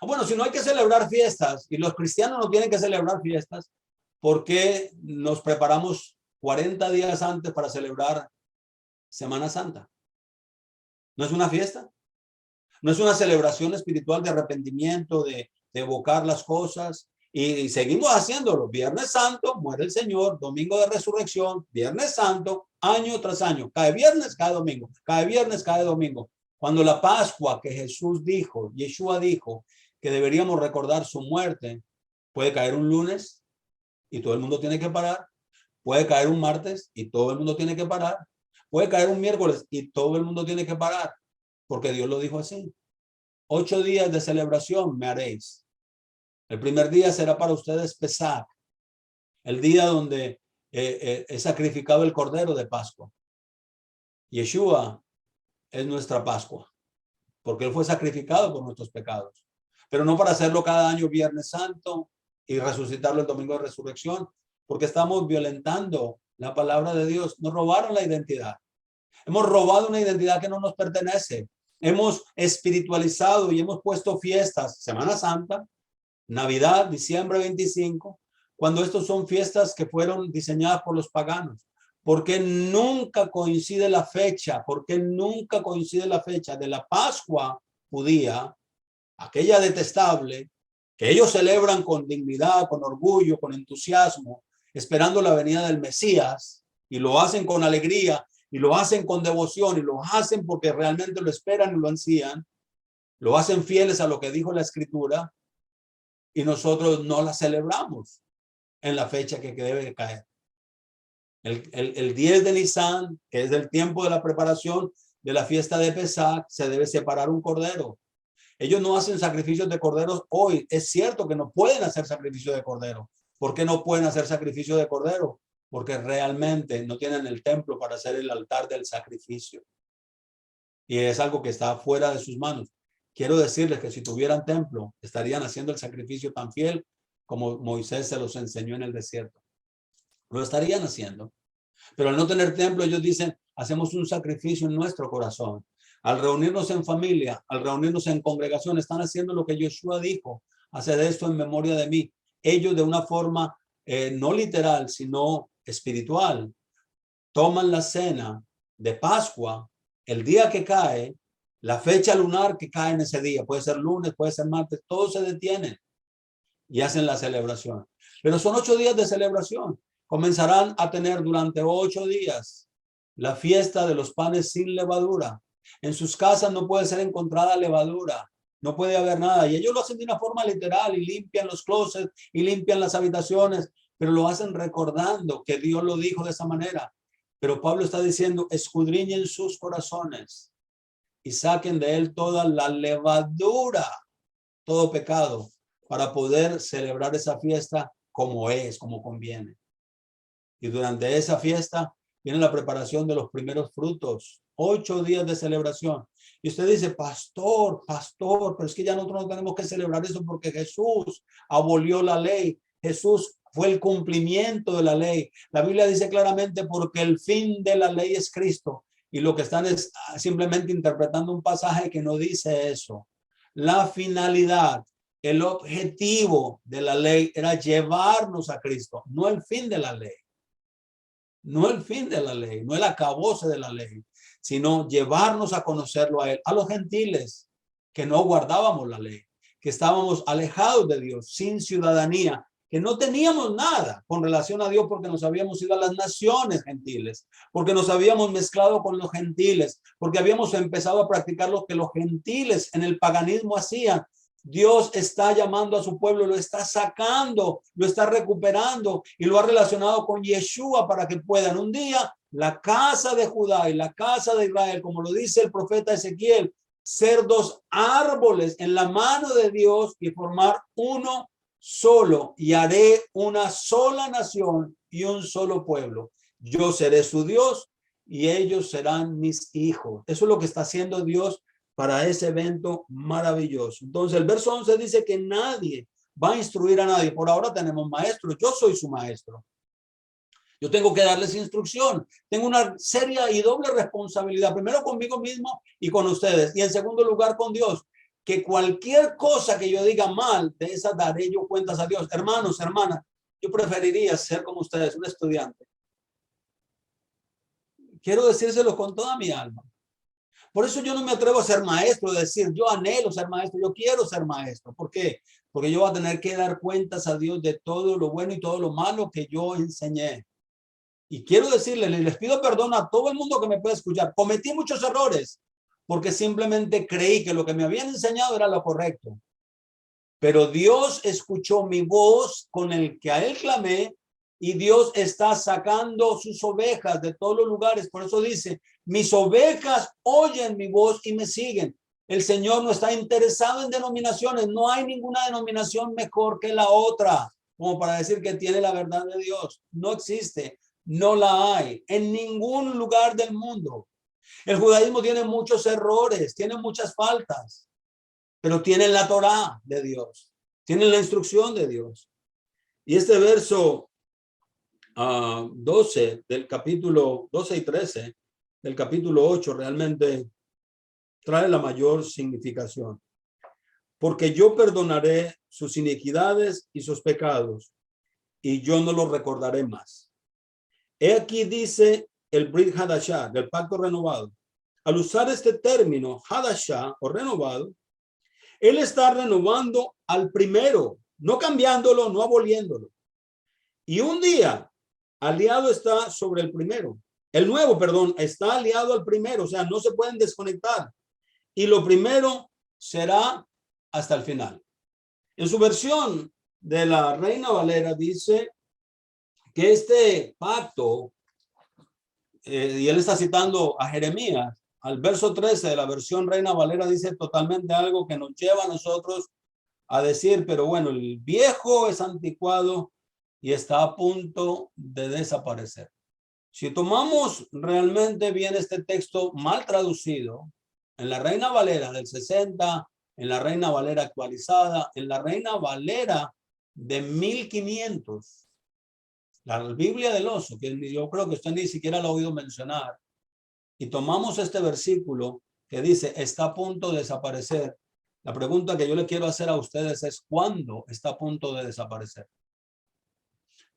Bueno, si no hay que celebrar fiestas y los cristianos no tienen que celebrar fiestas, ¿por qué nos preparamos 40 días antes para celebrar Semana Santa? ¿No es una fiesta? ¿No es una celebración espiritual de arrepentimiento, de evocar las cosas? Y seguimos haciéndolo. Viernes Santo, muere el Señor. Domingo de Resurrección. Viernes Santo, año tras año. Cae viernes, cae domingo. Cae viernes, cae domingo. Cuando la Pascua que Jesús dijo, Yeshua dijo, que deberíamos recordar su muerte, puede caer un lunes y todo el mundo tiene que parar. Puede caer un martes y todo el mundo tiene que parar. Puede caer un miércoles y todo el mundo tiene que parar. Porque Dios lo dijo así. 8 días de celebración me haréis. El primer día será para ustedes Pesach, el día donde es sacrificado el cordero de Pascua. Yeshua es nuestra Pascua, porque él fue sacrificado por nuestros pecados. Pero no para hacerlo cada año Viernes Santo y resucitarlo el domingo de resurrección, porque estamos violentando la palabra de Dios. Nos robaron la identidad. Hemos robado una identidad que no nos pertenece. Hemos espiritualizado y hemos puesto fiestas, Semana Santa, Navidad, diciembre 25, cuando estos son fiestas que fueron diseñadas por los paganos. Porque nunca coincide la fecha, porque nunca coincide la fecha de la Pascua judía, aquella detestable, que ellos celebran con dignidad, con orgullo, con entusiasmo, esperando la venida del Mesías, y lo hacen con alegría, y lo hacen con devoción, y lo hacen porque realmente lo esperan y lo ansían, lo hacen fieles a lo que dijo la Escritura, y nosotros no la celebramos en la fecha que debe caer. El 10 de Nisan, que es el tiempo de la preparación de la fiesta de Pesach, se debe separar un cordero. Ellos no hacen sacrificios de corderos hoy. Es cierto que no pueden hacer sacrificio de cordero. ¿Por qué no pueden hacer sacrificio de cordero? Porque realmente no tienen el templo para hacer el altar del sacrificio. Y es algo que está fuera de sus manos. Quiero decirles que si tuvieran templo, estarían haciendo el sacrificio tan fiel como Moisés se los enseñó en el desierto. Lo estarían haciendo. Pero al no tener templo, ellos dicen, hacemos un sacrificio en nuestro corazón. Al reunirnos en familia, al reunirnos en congregación, están haciendo lo que Yeshua dijo, haced esto en memoria de mí. Ellos de una forma no literal, sino espiritual, toman la cena de Pascua, el día que cae, la fecha lunar que cae en ese día, puede ser lunes, puede ser martes, todos se detienen y hacen la celebración. Pero son 8 días de celebración. Comenzarán a tener durante 8 días la fiesta de los panes sin levadura. En sus casas no puede ser encontrada levadura, no puede haber nada. Y ellos lo hacen de una forma literal y limpian los closets y limpian las habitaciones, pero lo hacen recordando que Dios lo dijo de esa manera. Pero Pablo está diciendo, escudriñen sus corazones y saquen de él toda la levadura, todo pecado, para poder celebrar esa fiesta como es, como conviene. Y durante esa fiesta viene la preparación de los primeros frutos. 8 días de celebración. Y usted dice, pastor, pero es que ya nosotros no tenemos que celebrar eso porque Jesús abolió la ley. Jesús fue el cumplimiento de la ley. La Biblia dice claramente porque el fin de la ley es Cristo. Y lo que están es simplemente interpretando un pasaje que no dice eso. La finalidad, el objetivo de la ley era llevarnos a Cristo, no el fin de la ley. No el fin de la ley, no el acabose de la ley, sino llevarnos a conocerlo a él, a los gentiles que no guardábamos la ley, que estábamos alejados de Dios, sin ciudadanía, que no teníamos nada con relación a Dios porque nos habíamos ido a las naciones gentiles, porque nos habíamos mezclado con los gentiles, porque habíamos empezado a practicar lo que los gentiles en el paganismo hacían. Dios está llamando a su pueblo, lo está sacando, lo está recuperando y lo ha relacionado con Yeshua para que puedan un día la casa de Judá y la casa de Israel, como lo dice el profeta Ezequiel, ser 2 árboles en la mano de Dios y formar uno solo, y haré una sola nación y un solo pueblo. Yo seré su Dios y ellos serán mis hijos. Eso es lo que está haciendo Dios para ese evento maravilloso. Entonces el verso 11 dice que nadie va a instruir a nadie. Por ahora tenemos maestros. Yo soy su maestro. Yo tengo que darles instrucción. Tengo una seria y doble responsabilidad. Primero conmigo mismo y con ustedes. Y en segundo lugar con Dios. Que cualquier cosa que yo diga mal, de esa daré yo cuentas a Dios. Hermanos, hermanas, yo preferiría ser como ustedes, un estudiante. Quiero decírselo con toda mi alma. Por eso yo no me atrevo a ser maestro, decir yo anhelo ser maestro, yo quiero ser maestro. ¿Por qué? Porque yo voy a tener que dar cuentas a Dios de todo lo bueno y todo lo malo que yo enseñé. Y quiero decirles, les pido perdón a todo el mundo que me puede escuchar. Cometí muchos errores porque simplemente creí que lo que me habían enseñado era lo correcto. Pero Dios escuchó mi voz con el que a él clamé y Dios está sacando sus ovejas de todos los lugares. Por eso dice, mis ovejas oyen mi voz y me siguen. El Señor no está interesado en denominaciones. No hay ninguna denominación mejor que la otra, como para decir que tiene la verdad de Dios. No existe, no la hay en ningún lugar del mundo. El judaísmo tiene muchos errores, tiene muchas faltas, pero tienen la Torá de Dios, tienen la instrucción de Dios. Y este verso 12 del capítulo 12 y 13 del capítulo 8 realmente trae la mayor significación. Porque yo perdonaré sus iniquidades y sus pecados, y yo no los recordaré más. He aquí dice el Brit Hadashah, del pacto renovado. Al usar este término, Hadashah o renovado, él está renovando al primero, no cambiándolo, no aboliéndolo. Y un día, aliado está sobre el primero. El nuevo, perdón, está aliado al primero, o sea, no se pueden desconectar. Y lo primero será hasta el final. En su versión de la Reina Valera dice que este pacto, y él está citando a Jeremías, al verso 13 de la versión Reina Valera dice totalmente algo que nos lleva a nosotros a decir, pero bueno, el viejo es anticuado y está a punto de desaparecer. Si tomamos realmente bien este texto mal traducido, en la Reina Valera del 60, en la Reina Valera actualizada, en la Reina Valera de 1500, la Biblia del oso, que yo creo que usted ni siquiera lo ha oído mencionar, y tomamos este versículo que dice, está a punto de desaparecer. La pregunta que yo le quiero hacer a ustedes es, ¿cuándo está a punto de desaparecer?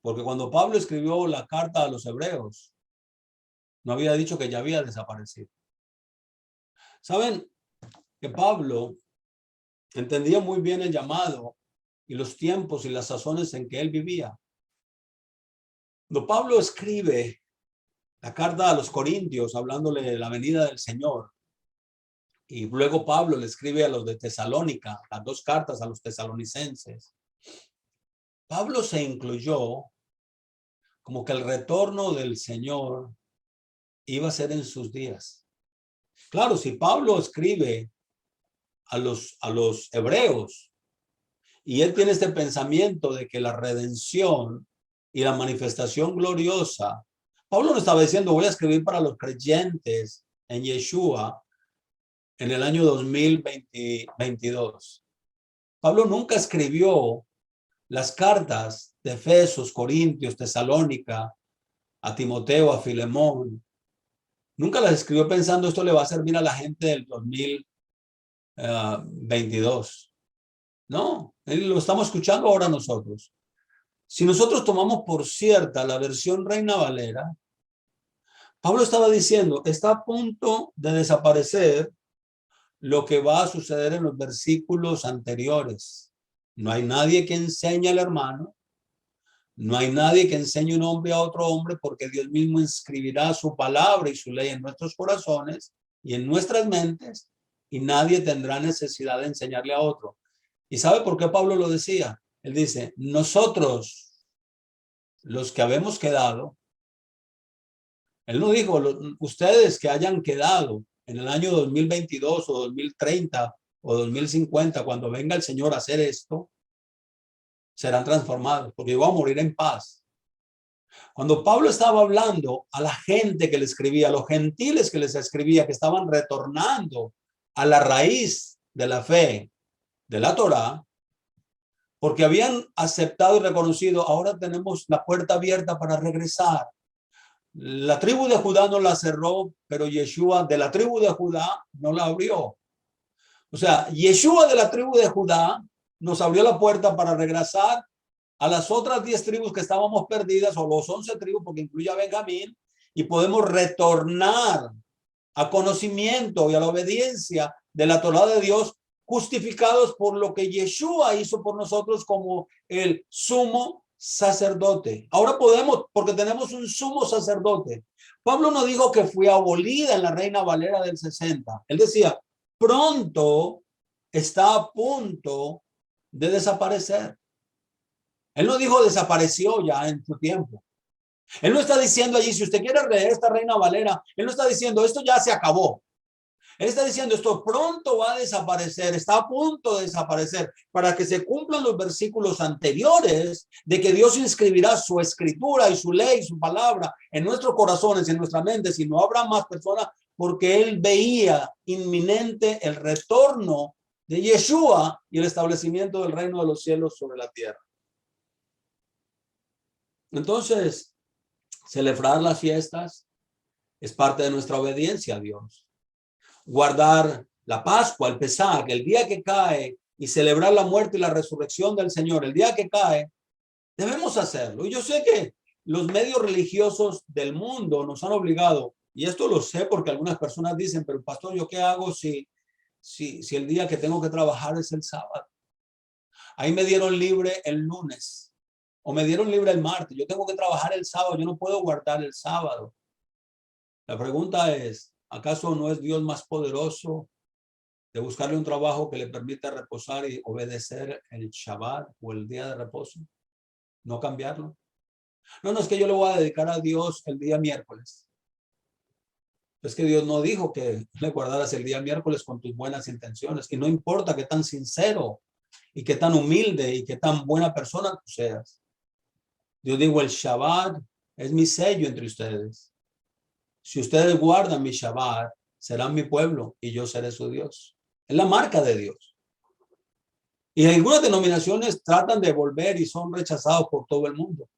Porque cuando Pablo escribió la carta a los hebreos, no había dicho que ya había desaparecido. ¿Saben que Pablo entendía muy bien el llamado y los tiempos y las sazones en que él vivía? Cuando Pablo escribe la carta a los Corintios, hablándole de la venida del Señor, y luego Pablo le escribe a los de Tesalónica, las 2 cartas a los tesalonicenses, Pablo se incluyó como que el retorno del Señor iba a ser en sus días. Claro, si Pablo escribe a los hebreos y él tiene este pensamiento de que la redención y la manifestación gloriosa. Pablo no estaba diciendo voy a escribir para los creyentes en Yeshua en el año 2022. Pablo nunca escribió las cartas de Efesios, Corintios, Tesalónica, a Timoteo, a Filemón. Nunca las escribió pensando esto le va a servir a la gente del 2022. No, lo estamos escuchando ahora nosotros. Si nosotros tomamos por cierta la versión Reina Valera, Pablo estaba diciendo, está a punto de desaparecer lo que va a suceder en los versículos anteriores. No hay nadie que enseñe al hermano, no hay nadie que enseñe un hombre a otro hombre, porque Dios mismo inscribirá su palabra y su ley en nuestros corazones y en nuestras mentes, y nadie tendrá necesidad de enseñarle a otro. ¿Y sabe por qué Pablo lo decía? Él dice, nosotros, los que habemos quedado, él no dijo, ustedes que hayan quedado en el año 2022 o 2030 o 2050, cuando venga el Señor a hacer esto, serán transformados, porque yo voy a morir en paz. Cuando Pablo estaba hablando a la gente que le escribía, a los gentiles que les escribía, que estaban retornando a la raíz de la fe, de la Torá, porque habían aceptado y reconocido, ahora tenemos la puerta abierta para regresar. La tribu de Judá no la cerró, pero Yeshua de la tribu de Judá no la abrió. O sea, Yeshua de la tribu de Judá nos abrió la puerta para regresar a las otras 10 tribus que estábamos perdidas, o los 11 tribus, porque incluye a Benjamín, y podemos retornar a conocimiento y a la obediencia de la Torá de Dios, justificados por lo que Yeshua hizo por nosotros como el sumo sacerdote. Ahora podemos, porque tenemos un sumo sacerdote. Pablo no dijo que fue abolida en la Reina Valera del 60. Él decía, pronto está a punto de desaparecer. Él no dijo desapareció ya en su tiempo. Él no está diciendo allí, si usted quiere leer esta Reina Valera, él no está diciendo esto ya se acabó. Él está diciendo esto pronto va a desaparecer, está a punto de desaparecer, para que se cumplan los versículos anteriores de que Dios inscribirá su escritura y su ley, su palabra en nuestros corazones, en nuestra mente, si no habrá más personas, porque él veía inminente el retorno de Yeshua y el establecimiento del reino de los cielos sobre la tierra. Entonces, celebrar las fiestas es parte de nuestra obediencia a Dios. Guardar la Pascua, el Pesaj, el día que cae, y celebrar la muerte y la resurrección del Señor, el día que cae, debemos hacerlo. Y yo sé que los medios religiosos del mundo nos han obligado, y esto lo sé porque algunas personas dicen, pero pastor, ¿yo qué hago si el día que tengo que trabajar es el sábado? Ahí me dieron libre el lunes. O me dieron libre el martes, yo tengo que trabajar el sábado, yo no puedo guardar el sábado. La pregunta es, ¿acaso no es Dios más poderoso de buscarle un trabajo que le permita reposar y obedecer el Shabbat o el día de reposo? No cambiarlo. No, es que yo le voy a dedicar a Dios el día miércoles. Es que Dios no dijo que le guardaras el día miércoles con tus buenas intenciones. Y no importa qué tan sincero y qué tan humilde y qué tan buena persona tú seas. Dios dijo, el Shabbat es mi sello entre ustedes. Si ustedes guardan mi Shabbat, serán mi pueblo y yo seré su Dios. Es la marca de Dios. Y algunas denominaciones tratan de volver y son rechazados por todo el mundo.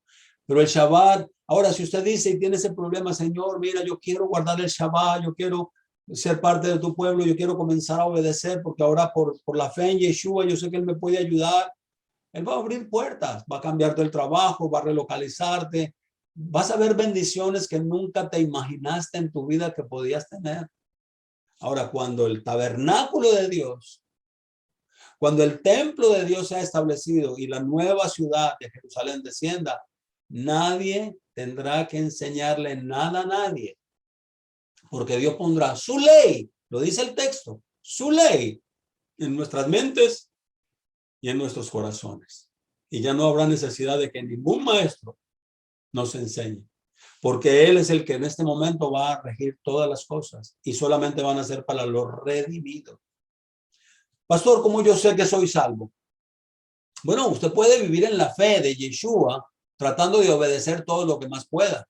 Pero el Shabbat, ahora si usted dice y tiene ese problema, Señor, mira, yo quiero guardar el Shabbat, yo quiero ser parte de tu pueblo, yo quiero comenzar a obedecer, porque ahora por la fe en Yeshua, yo sé que Él me puede ayudar. Él va a abrir puertas, va a cambiarte el trabajo, va a relocalizarte. Vas a ver bendiciones que nunca te imaginaste en tu vida que podías tener. Ahora, cuando el tabernáculo de Dios, cuando el templo de Dios sea establecido y la nueva ciudad de Jerusalén descienda, nadie tendrá que enseñarle nada a nadie, porque Dios pondrá su ley, lo dice el texto, su ley en nuestras mentes y en nuestros corazones. Y ya no habrá necesidad de que ningún maestro nos enseñe, porque Él es el que en este momento va a regir todas las cosas y solamente van a ser para los redimidos. Pastor, ¿cómo yo sé que soy salvo? Bueno, usted puede vivir en la fe de Yeshua tratando de obedecer todo lo que más pueda,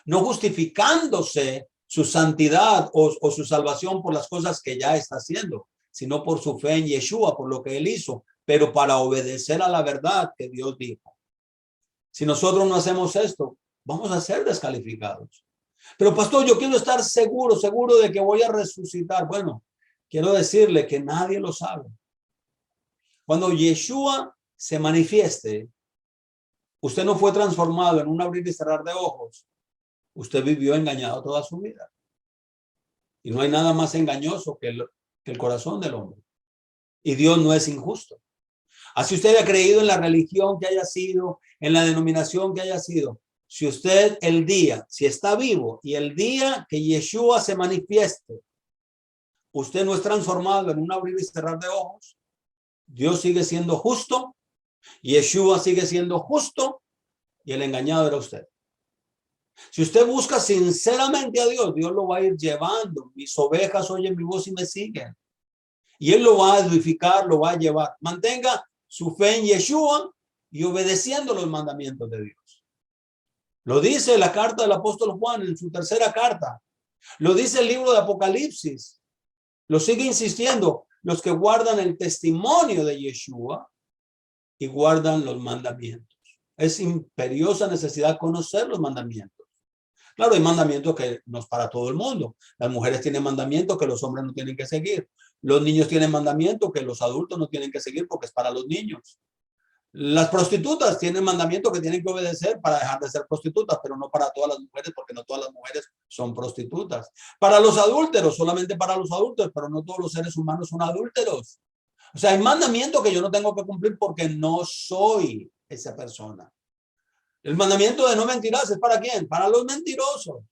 no justificándose su santidad o su salvación por las cosas que ya está haciendo, sino por su fe en Yeshua, por lo que él hizo, pero para obedecer a la verdad que Dios dijo. Si nosotros no hacemos esto, vamos a ser descalificados. Pero pastor, yo quiero estar seguro de que voy a resucitar. Bueno, quiero decirle que nadie lo sabe. Cuando Yeshua se manifieste, usted no fue transformado en un abrir y cerrar de ojos. Usted vivió engañado toda su vida. Y no hay nada más engañoso que el corazón del hombre. Y Dios no es injusto. Así usted haya creído en la religión que haya sido, en la denominación que haya sido. Si usted si está vivo y el día que Yeshua se manifieste, usted no es transformado en un abrir y cerrar de ojos, Dios sigue siendo justo, Yeshua sigue siendo justo y el engañado era usted. Si usted busca sinceramente a Dios, Dios lo va a ir llevando. Mis ovejas oyen mi voz y me siguen. Y Él lo va a edificar, lo va a llevar. Mantenga su fe en Yeshua y obedeciendo los mandamientos de Dios. Lo dice la carta del apóstol Juan en su tercera carta. Lo dice el libro de Apocalipsis. Lo sigue insistiendo. Los que guardan el testimonio de Yeshua y guardan los mandamientos. Es imperiosa necesidad conocer los mandamientos. Claro, hay mandamientos que no es para todo el mundo. Las mujeres tienen mandamientos que los hombres no tienen que seguir. Los niños tienen mandamientos que los adultos no tienen que seguir porque es para los niños. Las prostitutas tienen mandamientos que tienen que obedecer para dejar de ser prostitutas, pero no para todas las mujeres, porque no todas las mujeres son prostitutas. Para los adúlteros, solamente para los adultos, pero no todos los seres humanos son adúlteros. O sea, hay mandamientos que yo no tengo que cumplir porque no soy esa persona. El mandamiento de no mentirás es para quién? Para los mentirosos.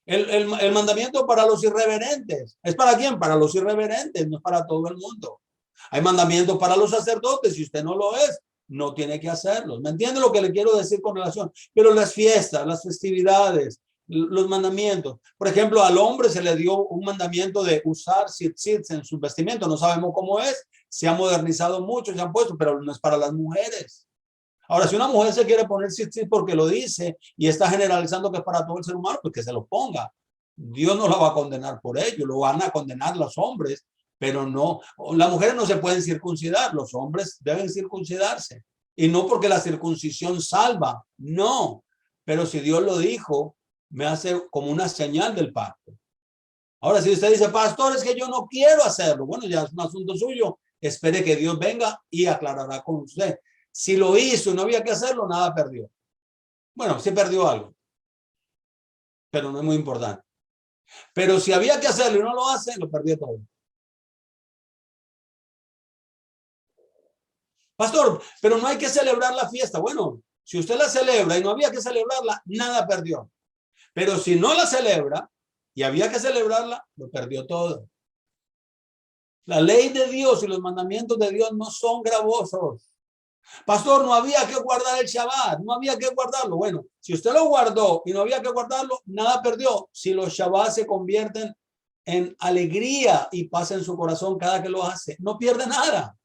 El mandamiento para los irreverentes. ¿Es para quién? Para los irreverentes, no es para todo el mundo. Hay mandamientos para los sacerdotes. Si usted no lo es, no tiene que hacerlos. ¿Me entiende lo que le quiero decir con relación? Pero las fiestas, las festividades, los mandamientos. Por ejemplo, al hombre se le dio un mandamiento de usar tzitzit en su vestimenta. No sabemos cómo es. Se ha modernizado mucho, se han puesto, pero no es para las mujeres. Ahora, si una mujer se quiere poner tzitzit porque lo dice y está generalizando que es para todo el ser humano, pues que se lo ponga. Dios no la va a condenar por ello, lo van a condenar los hombres, pero no, las mujeres no se pueden circuncidar, los hombres deben circuncidarse. Y no porque la circuncisión salva, no. Pero si Dios lo dijo, me hace como una señal del pacto. Ahora, si usted dice, pastor, es que yo no quiero hacerlo, bueno, ya es un asunto suyo, espere que Dios venga y aclarará con usted. Si lo hizo y no había que hacerlo, nada perdió. Bueno, sí perdió algo, pero no es muy importante. Pero si había que hacerlo y no lo hace, lo perdió todo. Pastor, pero no hay que celebrar la fiesta. Bueno, si usted la celebra y no había que celebrarla, nada perdió. Pero si no la celebra y había que celebrarla, lo perdió todo. La ley de Dios y los mandamientos de Dios no son gravosos. Pastor, no había que guardar el Shabbat, no había que guardarlo. Bueno, si usted lo guardó y no había que guardarlo, nada perdió. Si los Shabbat se convierten en alegría y paz en su corazón cada que lo hace, no pierde nada.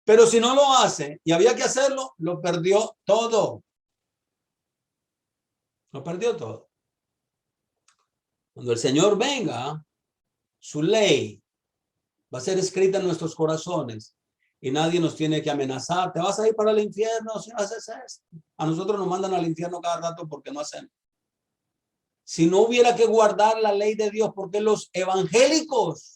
Pero si no lo hace y había que hacerlo, lo perdió todo. Lo perdió todo. Cuando el Señor venga, su ley va a ser escrita en nuestros corazones. Y nadie nos tiene que amenazar. Te vas a ir para el infierno si no haces esto. A nosotros nos mandan al infierno cada rato porque no hacemos. Si no hubiera que guardar la ley de Dios, porque los evangélicos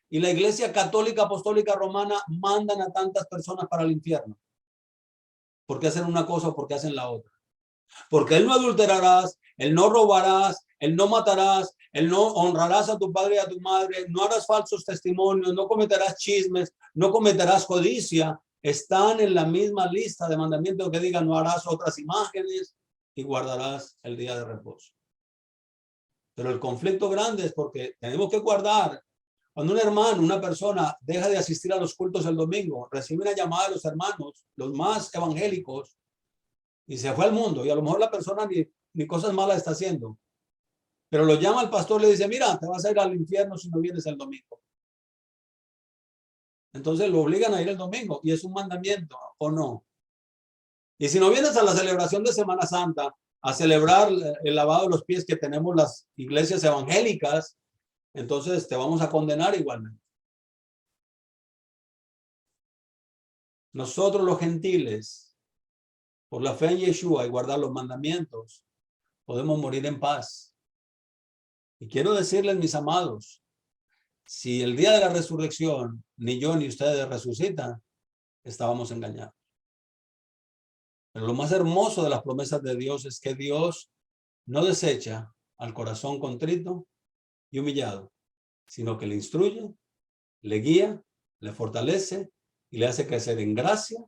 y la Iglesia Católica Apostólica Romana mandan a tantas personas para el infierno? ¿Por qué hacen una cosa o por qué hacen la otra? Porque él no adulterarás, él no robarás, él no matarás, él no honrarás a tu padre y a tu madre, no harás falsos testimonios, no cometerás chismes, no cometerás codicia. Están en la misma lista de mandamientos que digan no harás otras imágenes y guardarás el día de reposo. Pero el conflicto grande es porque tenemos que guardar. Cuando un hermano, una persona deja de asistir a los cultos el domingo, recibe una llamada de los hermanos, los más evangélicos, y se fue al mundo, y a lo mejor la persona ni cosas malas está haciendo, pero lo llama al pastor y le dice, mira, te vas a ir al infierno si no vienes el domingo. Entonces lo obligan a ir el domingo, y es un mandamiento, ¿o no? Y si no vienes a la celebración de Semana Santa a celebrar el lavado de los pies que tenemos las iglesias evangélicas, entonces te vamos a condenar igualmente. Nosotros los gentiles, por la fe en Yeshua y guardar los mandamientos, podemos morir en paz. Y quiero decirles, mis amados, si el día de la resurrección ni yo ni ustedes resucitan, estábamos engañados. Pero lo más hermoso de las promesas de Dios es que Dios no desecha al corazón contrito y humillado, sino que le instruye, le guía, le fortalece y le hace crecer en gracia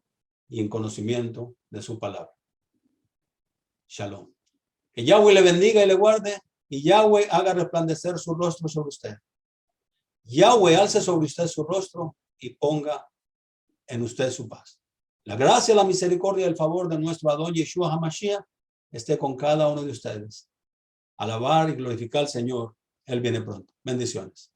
y en conocimiento de su palabra. Shalom. Que Yahweh le bendiga y le guarde, y Yahweh haga resplandecer su rostro sobre usted. Yahweh alce sobre usted su rostro y ponga en usted su paz. La gracia, la misericordia y el favor de nuestro Adón Yeshua HaMashiach esté con cada uno de ustedes. Alabar y glorificar al Señor. Él viene pronto. Bendiciones.